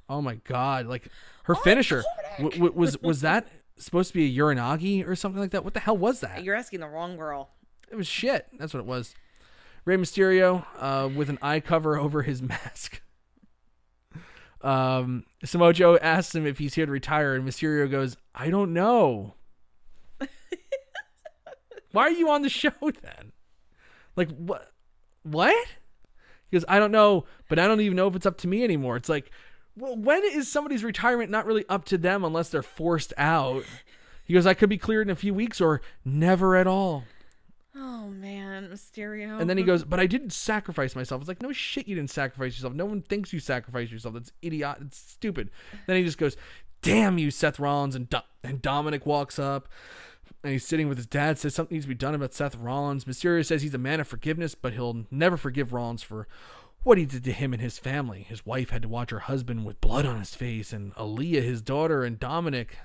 Oh my God. Her finisher. Was that supposed to be a Uranagi or something like that? What the hell was that? You're asking the wrong girl. It was shit. That's what it was. Rey Mysterio with an eye cover over his mask. Samoa Joe asks him if he's here to retire, and Mysterio goes, I don't know. Why are you on the show then? What? He goes, I don't know, but I don't even know if it's up to me anymore. It's like, well, when is somebody's retirement not really up to them unless they're forced out? He goes, I could be cleared in a few weeks or never at all. Oh, man, Mysterio. And then he goes, but I didn't sacrifice myself. It's like, no shit, you didn't sacrifice yourself. No one thinks you sacrificed yourself. That's idiot. It's stupid. Then he just goes, damn you, Seth Rollins. And Dominic walks up, and he's sitting with his dad, says something needs to be done about Seth Rollins. Mysterio says he's a man of forgiveness, but he'll never forgive Rollins for what he did to him and his family. His wife had to watch her husband with blood on his face, and Aaliyah, his daughter, and Dominic.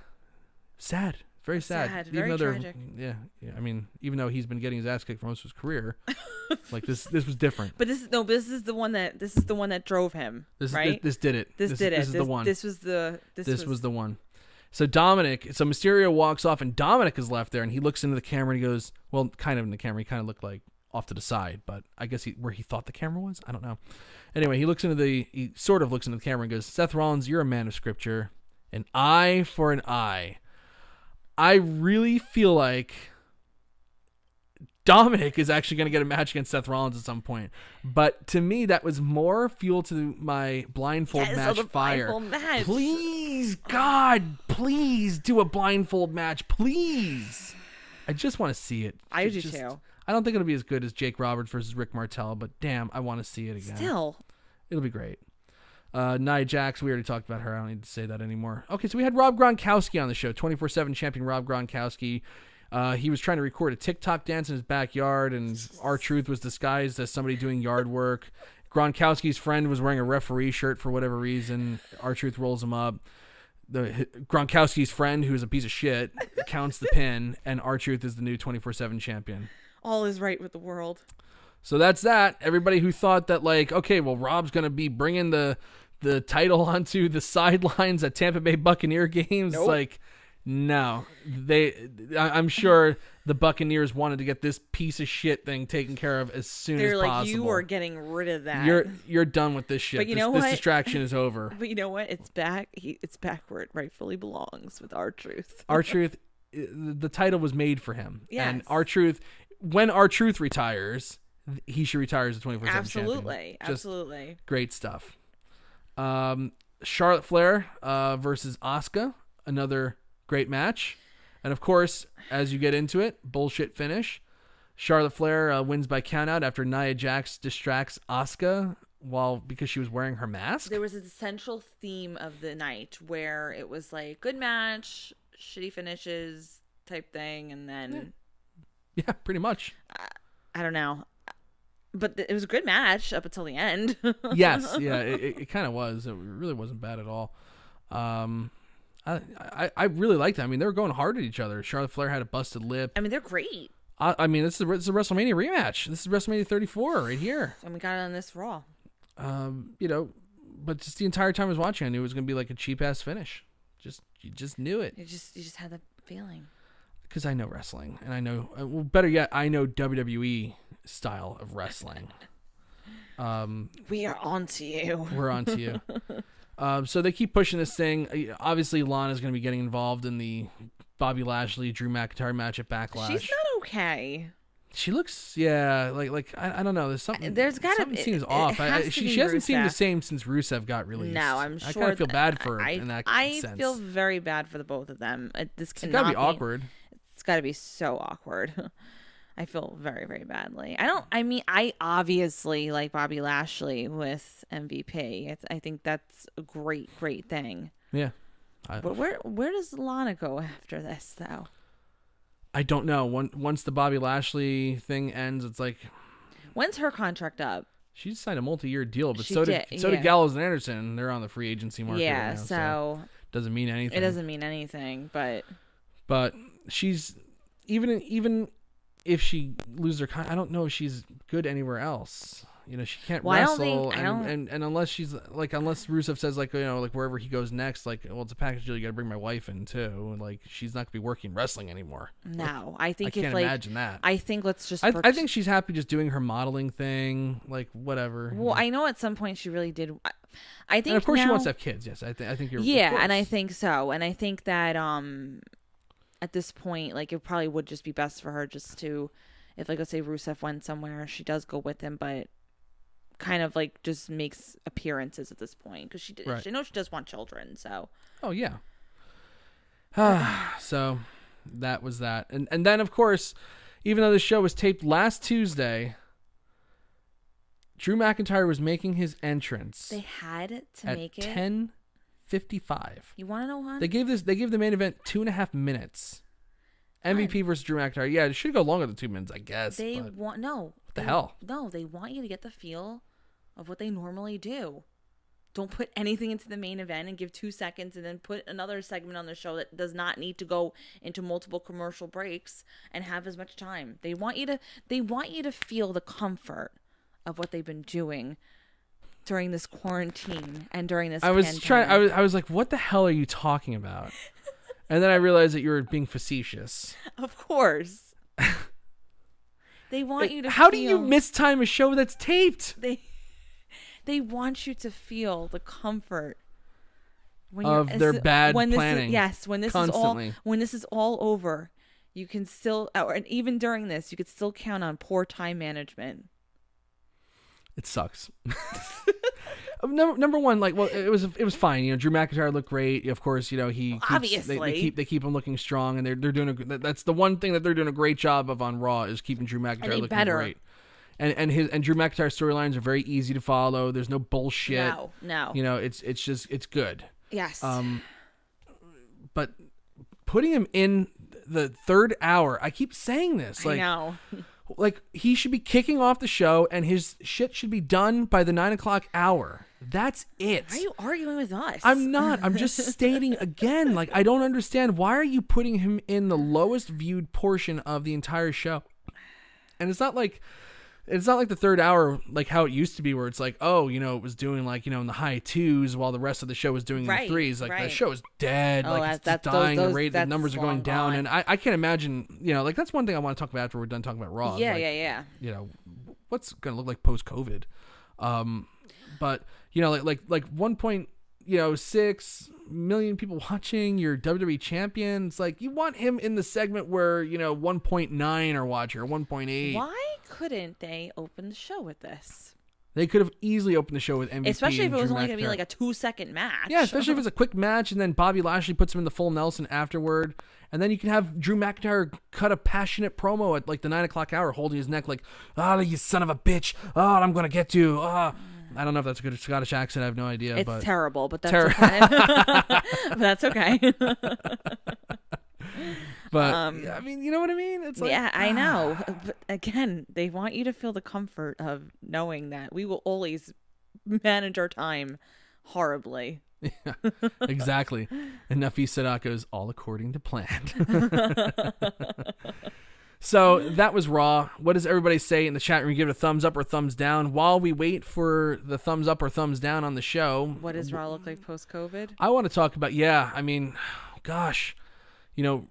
Sad. Very sad. Very tragic. Yeah. I mean, even though he's been getting his ass kicked for most of his career, this was different. But this is the one that drove him. Right? This did it. This did it. This is the one. This was the one. So Mysterio walks off, and Dominic is left there, and he looks into the camera and he goes, well, kind of in the camera. He kind of looked like off to the side, but I guess where he thought the camera was, I don't know. Anyway, he sort of looks into the camera and goes, Seth Rollins, you're a man of scripture. An eye for an eye. I really feel like Dominic is actually going to get a match against Seth Rollins at some point. But to me, that was more fuel to my blindfold match fire. Blindfold match. Please, God, please do a blindfold match. Please. I just want to see it. I do too. I don't think it'll be as good as Jake Roberts versus Rick Martel, but damn, I want to see it again. Still. It'll be great. Nia Jax, we already talked about her. I don't need to say that anymore. Okay, so we had Rob Gronkowski on the show, 24/7 champion Rob Gronkowski. He was trying to record a TikTok dance in his backyard, and R-Truth was disguised as somebody doing yard work. Gronkowski's friend was wearing a referee shirt for whatever reason. R-Truth rolls him up. Gronkowski's friend, who's a piece of shit, counts the pin, and R-Truth is the new 24/7 champion. All is right with the world. So that's that. Everybody who thought that, like, okay, well, Rob's going to be bringing the title onto the sidelines at Tampa Bay Buccaneer games, Nope. like, no. I'm sure the Buccaneers wanted to get this piece of shit thing taken care of as soon as possible. They're like, you are getting rid of that. You're done with this shit. But you know this what? distraction is over. But you know what? It's back. It's back where it rightfully belongs with R-Truth. R-Truth, the title was made for him. Yes. And R-Truth, when R-Truth retires, he should retire as a 24/7 champion. Absolutely. Absolutely. Great stuff. Charlotte Flair versus Asuka, another great match. And of course, as you get into it, bullshit finish. Charlotte Flair wins by countout after Nia Jax distracts Asuka because she was wearing her mask. There was an essential theme of the night where it was like good match, shitty finishes type thing, and then yeah, pretty much. I don't know. But it was a good match up until the end. Yes, yeah, it kind of was. It really wasn't bad at all. I really liked it. I mean, they were going hard at each other. Charlotte Flair had a busted lip. I mean, they're great. I mean, this is a WrestleMania rematch. This is WrestleMania 34 right here. And we got it on this Raw. But just the entire time I was watching, I knew it was going to be like a cheap ass finish. You just knew it. You just had the feeling. Because I know wrestling, and I know, well, better yet, I know WWE style of wrestling. We are on to you. We're on to you. So they keep pushing this thing. Obviously, Lana's going to be getting involved in the Bobby Lashley Drew McIntyre match at Backlash. She's not okay. She looks, like I don't know. There's something. Something seems off. She hasn't seemed the same since Rusev got released. No, I'm sure. I kind of feel bad for her in that sense. I feel very bad for the both of them. This It's got to be awkward. It's got to be so awkward. I feel very, very badly. I obviously like Bobby Lashley with MVP. I think that's a great, great thing. Yeah. But where does Lana go after this, though? I don't know. Once the Bobby Lashley thing ends, it's like... When's her contract up? She signed a multi-year deal, but She so did, did Gallows and Anderson. They're on the free agency market right now, so doesn't mean anything. it doesn't mean anything, but she's even if she loses her I don't know if she's good anywhere else. She can't wrestle, and unless she's unless Rusev says wherever he goes next, it's a package deal. You got to bring my wife in too. And she's not gonna be working wrestling anymore. No, I think I can't imagine that. I think let's just. I think she's happy just doing her modeling thing, whatever. Well, I know at some point she really did. I think, and of course, now, she wants to have kids. Yes, I think you're. Yeah, and I think so, and I think that at this point, it probably would just be best for her just to, if let's say Rusev went somewhere, she does go with him, but kind of just makes appearances at this point because she did. Right. I know she does want children, so. Oh yeah. So that was that, and then of course, even though the show was taped last Tuesday, Drew McIntyre was making his entrance. They had to at make it 10:55. You want to know why? They gave the main event 2.5 minutes. MVP versus Drew McIntyre. Yeah, it should go longer than 2 minutes, I guess. What the hell? No, they want you to get the feel of what they normally do. Don't put anything into the main event and give 2 seconds and then put another segment on the show that does not need to go into multiple commercial breaks and have as much time. They want you to feel the comfort of what they've been doing during this quarantine and during this pandemic. I was like, what the hell are you talking about? And then I realized that you were being facetious. Of course. They want you to How do you mistime a show that's taped? They want you to feel the comfort of their bad planning. When this is all over, you can still, and even during this, you could still count on poor time management. It sucks. Number one, it was fine. Drew McIntyre looked great. Of course, obviously they keep him looking strong, and they're doing that's the one thing that they're doing a great job of on Raw is keeping Drew McIntyre looking great. And Drew McIntyre's storylines are very easy to follow. There's no bullshit. No. You know, it's good. Yes. But putting him in the third hour, I keep saying this. Like, I know. Like, he should be kicking off the show, and his shit should be done by the 9 o'clock hour. That's it. Why are you arguing with us? I'm not. I'm just stating again. Like, I don't understand. Why are you putting him in the lowest viewed portion of the entire show? And it's not like the third hour, like how it used to be, where it's like, oh, you know, it was doing like, you know, in the high 2s while the rest of the show was doing in the 3s. Like, the show is dead. Oh, like, it's dying. The numbers are going down. And I can't imagine, you know, like, that's one thing I want to talk about after we're done talking about Raw. Yeah, like, yeah. You know, what's going to look like post-COVID. But, you know, like 1.6 million people watching, your WWE champion. It's like, you want him in the segment where, you know, 1.9 are watching, or 1.8. Why couldn't they open the show with this? They could have easily opened the show with MVP. Especially if it was Drew only going to be McIntyre. like a 2-second match. Yeah, especially if it's a quick match, and then Bobby Lashley puts him in the full Nelson afterward. And then you can have Drew McIntyre cut a passionate promo at like the 9 o'clock hour, holding his neck like, "Oh, you son of a bitch. Oh, I'm going to get you. Oh." I don't know if that's a good Scottish accent. I have no idea. It's but terrible, but that's okay. But that's okay. But I mean, you know what I mean? It's like, yeah, I know. But again, they want you to feel the comfort of knowing that we will always manage our time horribly. Yeah, exactly. And Nafi Sadako's all according to plan. So that was Raw. What does everybody say in the chat room? Give it a thumbs up or thumbs down while we wait for the thumbs up or thumbs down on the show. What does Raw look like post-COVID? I want to talk about, I mean, gosh, you know,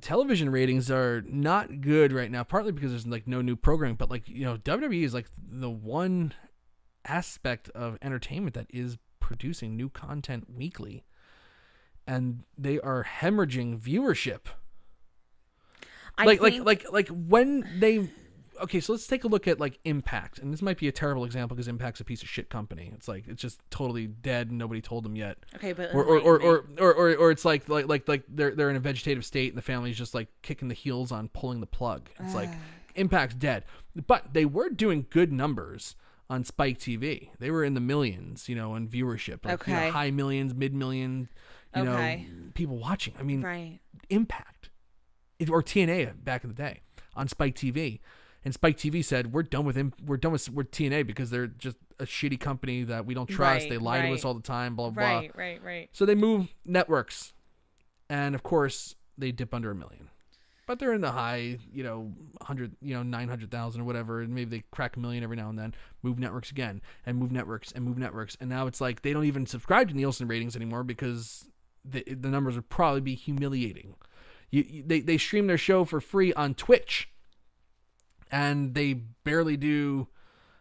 television ratings are not good right now, partly because there's like no new programming, but like, you know, WWE is like the one aspect of entertainment that is producing new content weekly, and they are hemorrhaging viewership. Like when they, okay, so let's take a look at like Impact, and this might be a terrible example because Impact's a piece of shit company. It's like, it's just totally dead and nobody told them yet. Okay, but or it's like they're in a vegetative state and the family's just like kicking the heels on pulling the plug. It's like Impact's dead, but they were doing good numbers on Spike TV. They were in the millions, you know, in viewership, like, you know, high millions, mid million, you know, people watching. I mean, Impact. Or TNA back in the day on Spike TV, and Spike TV said, we're done with TNA because they're just a shitty company that we don't trust. They lie to us all the time, blah blah. Right. So they move networks, and of course they dip under 1 million, but they're in the high, you know, 100, you know, 900,000 or whatever, and maybe they crack 1 million every now and then. Move networks again, and move networks, and move networks, and now it's like they don't even subscribe to Nielsen ratings anymore because the numbers would probably be humiliating. They stream their show for free on Twitch, and they barely do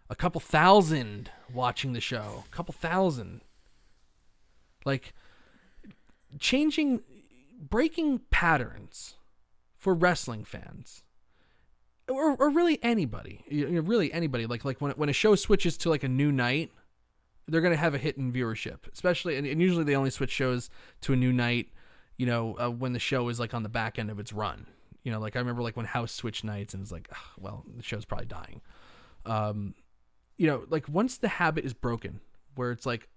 a couple thousand watching the show. A couple thousand. Like, breaking patterns for wrestling fans, or really anybody. You know, really anybody. Like when a show switches to like a new night, they're gonna have a hit in viewership. Especially, and usually they only switch shows to a new night, you know, when the show is like on the back end of its run. You know, like I remember like when House switched nights and it's like, well, the show's probably dying. You know, like once the habit is broken where it's like,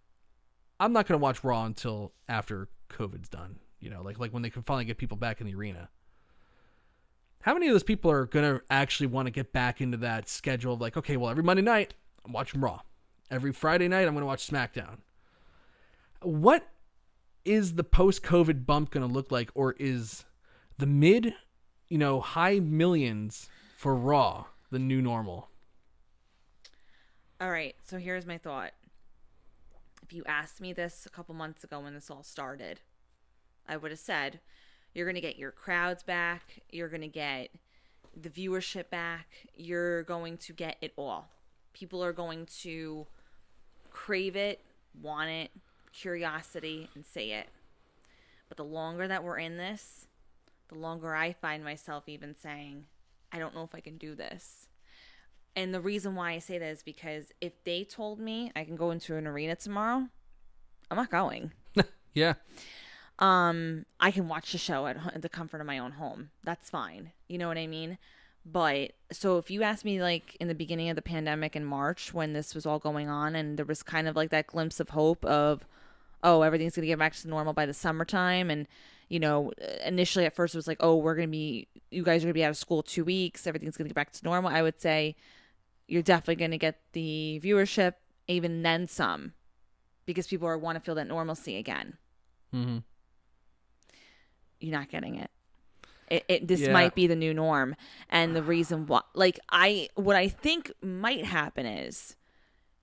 I'm not going to watch Raw until after COVID's done. You know, like when they can finally get people back in the arena. How many of those people are going to actually want to get back into that schedule of like, okay, well, every Monday night I'm watching Raw. Every Friday night I'm going to watch SmackDown. What is the post-COVID bump going to look like, or is the mid, you know, high millions for Raw the new normal? All right, so here's my thought. If you asked me this a couple months ago when this all started, I would have said, you're going to get your crowds back, you're going to get the viewership back, you're going to get it all. People are going to crave it, want it, curiosity, and say it. But the longer that we're in this, the longer I find myself even saying, I don't know if I can do this. And the reason why I say that is because if they told me I can go into an arena tomorrow, I'm not going. Yeah. I can watch the show at the comfort of my own home. That's fine. You know what I mean? But so if you ask me, like in the beginning of the pandemic in March when this was all going on and there was kind of like that glimpse of hope of, oh, everything's going to get back to normal by the summertime. And, you know, initially at first it was like, oh, you guys are going to be out of school 2 weeks. Everything's going to get back to normal. I would say you're definitely going to get the viewership, even then some, because people want to feel that normalcy again. Mm-hmm. You're not getting it. This might be the new norm. And the reason why, like, what I think might happen is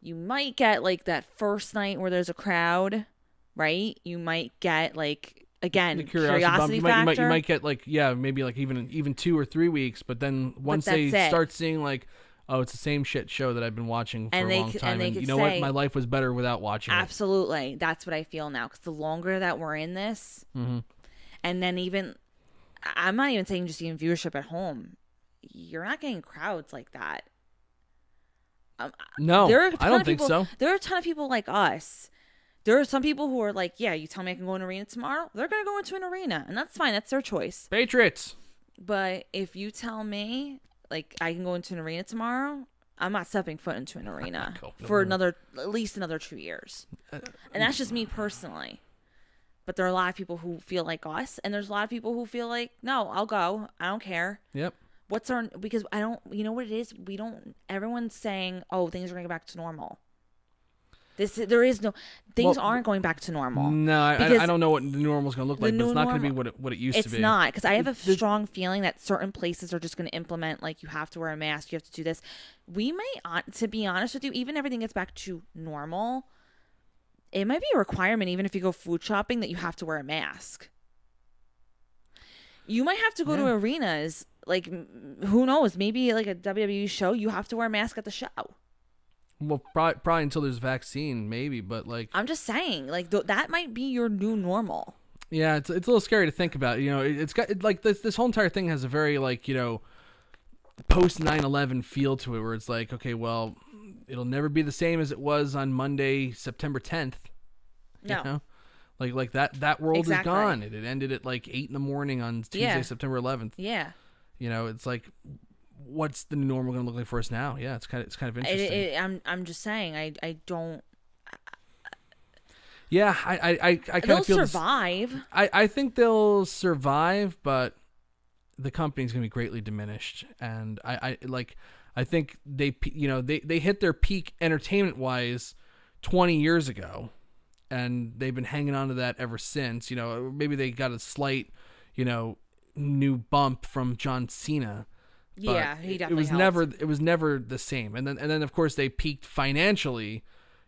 you might get like that first night where there's a crowd, right? You might get like, again, The curiosity bump. factor. You might get like, maybe like even 2 or 3 weeks, but then once they start seeing like, oh, it's the same shit show that I've been watching for a long time, and you know what, my life was better without watching it. Absolutely. That's what I feel now, because the longer that we're in this, and then even, I'm not even saying just even viewership at home, you're not getting crowds like that. No, I don't think so. There are a ton of people like us. There are some people who are like, yeah, you tell me I can go in an arena tomorrow, they're going to go into an arena, and that's fine. That's their choice. Patriots. But if you tell me, like, I can go into an arena tomorrow, I'm not stepping foot into an arena for at least another 2 years. And that's just me personally. But there are a lot of people who feel like us, and there's a lot of people who feel like, no, I'll go. I don't care. Yep. Because I don't, you know what it is? Everyone's saying, oh, things are going to go back to normal. Things aren't going back to normal. No, I don't know what the normal is going to look like, but it's not going to be what it used to be. It's not, because I have a strong feeling that certain places are just going to implement, like, you have to wear a mask, you have to do this. We might, to be honest with you, even everything gets back to normal, it might be a requirement, even if you go food shopping, that you have to wear a mask. You might have to go to arenas, like, who knows, maybe like a WWE show, you have to wear a mask at the show. Well, probably until there's a vaccine, maybe, but like... I'm just saying, like, that might be your new normal. Yeah, it's a little scary to think about. You know, it's got, like, this whole entire thing has a very, like, you know, post 9/11 feel to it, where it's like, okay, well, it'll never be the same as it was on Monday, September 10th. No. You know? Like that world is gone. It ended at like 8 a.m. on Tuesday, September 11th. Yeah. You know, it's like, what's the new normal going to look like for us now? Yeah, it's kind of interesting. I'm just saying, I don't. Yeah, I kind they'll of feel survive. I think they'll survive, but the company's going to be greatly diminished, and I think they hit their peak entertainment wise 20 years ago. And they've been hanging on to that ever since. You know, maybe they got a slight, you know, new bump from John Cena. Yeah, he definitely it was never the same. And then of course they peaked financially,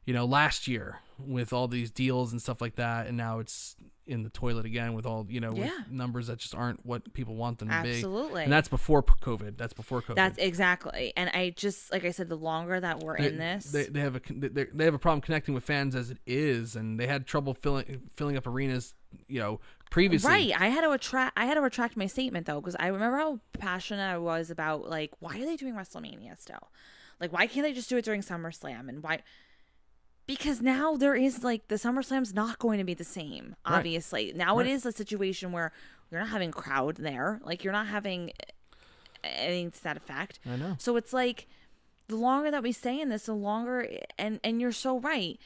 you know, last year with all these deals and stuff like that, and now it's in the toilet again with all, you know, with numbers that just aren't what people want them to be. Absolutely. And that's before COVID. That's exactly. And I just, like I said, the longer that we're in this, they have a problem connecting with fans as it is, and they had trouble filling up arenas, you know, previously. Right. I had to retract my statement though, because I remember how passionate I was about, like, why are they doing WrestleMania still? Like, why can't they just do it during SummerSlam? And why? Because now there is, like, the SummerSlam's not going to be the same, obviously. Right. Now it is a situation where you're not having crowd there. Like, you're not having anything to that effect. I know. So it's like, the longer that we stay in this, the longer, and you're so right.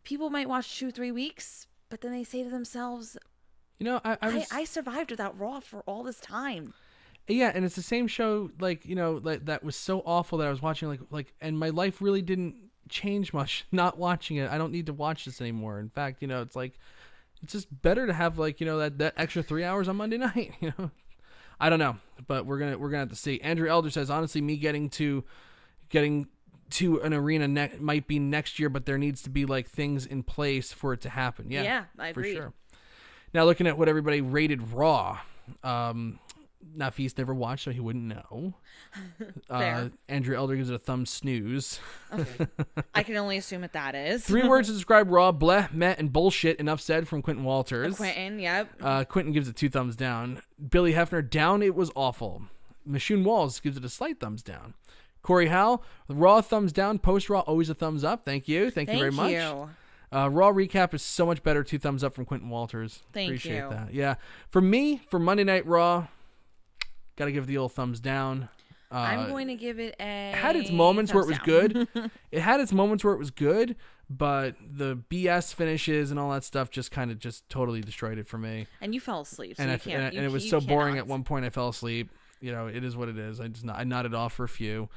People might watch 2-3 weeks, but then they say to themselves, you know, I survived without Raw for all this time. Yeah, and it's the same show, like, you know, that was so awful that I was watching, like, and my life really didn't change much not watching it. I don't need to watch this anymore. In fact, you know, it's like, it's just better to have, like, you know, that extra 3 hours on Monday night, you know. I don't know, but we're gonna have to see. Andrew Elder says, honestly, me getting to an arena might be next year, but there needs to be, like, things in place for it to happen. Yeah, I agree. For sure. Now, looking at what everybody rated Raw, Nafis never watched, so he wouldn't know. Andrew Elder gives it a thumb snooze. Okay. I can only assume what that is. 3 words to describe Raw: bleh, meh, and bullshit. Enough said from Quentin Walters. Quentin, yep. Quentin gives it 2 thumbs down. Billy Hefner, down, it was awful. Michonne Walls gives it a slight thumbs down. Corey Howell, Raw thumbs down. Post Raw, always a thumbs up. Thank you. Thank you very much. Raw recap is so much better. 2 thumbs up from Quentin Walters. Appreciate that. Yeah. For me, for Monday Night Raw, got to give the old thumbs down. I'm going to give it a. It had its moments where it was thumbs good. It had its moments where it was good, but the BS finishes and all that stuff just kind of just totally destroyed it for me. And you fell asleep, so And, you can't. and it was so boring at one point I fell asleep. You know, it is what it is. I nodded off for a few.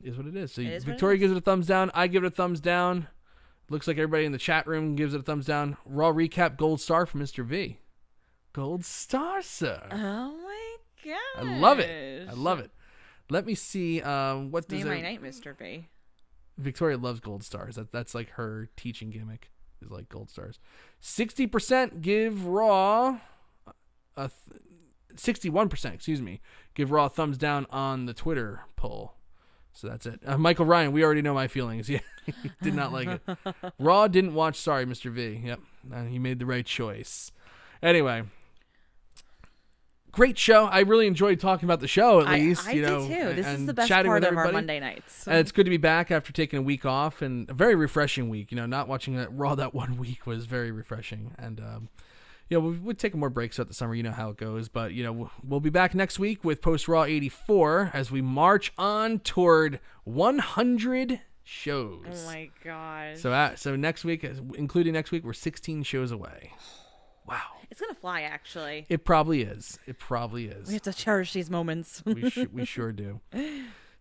Is what it is. So Victoria gives it a thumbs down. I give it a thumbs down. Looks like everybody in the chat room gives it a thumbs down. Raw recap, gold star for Mr. V. Gold star, sir. Oh my god! I love it. I love it. Let me see. What does my night, Mr. V. Victoria loves gold stars. That's like her teaching gimmick. Is like gold stars. 60% give Raw. 61%. Excuse me. Give Raw a thumbs down on the Twitter poll. So that's it. Michael Ryan, we already know my feelings. Yeah, he did not like it. Raw didn't watch. Sorry, Mr. V. Yep, he made the right choice. Anyway, great show. I really enjoyed talking about the show. At least I did too. This is the best part of our Monday nights. And it's good to be back after taking a week off, and a very refreshing week. You know, not watching Raw that 1 week was very refreshing. And we'll take more breaks throughout the summer. You know how it goes. But, we'll be back next week with Post Raw 84 as we march on toward 100 shows. Oh, my gosh. So next week, including next week, we're 16 shows away. Wow. It's going to fly, actually. It probably is. We have to cherish these moments. we sure do.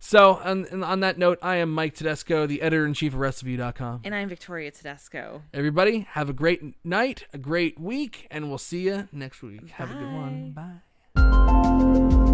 So, on that note, I am Mike Tedesco, the editor-in-chief of Wrestleview.com. And I'm Victoria Tedesco. Everybody, have a great night, a great week, and we'll see you next week. Bye. Have a good one. Bye.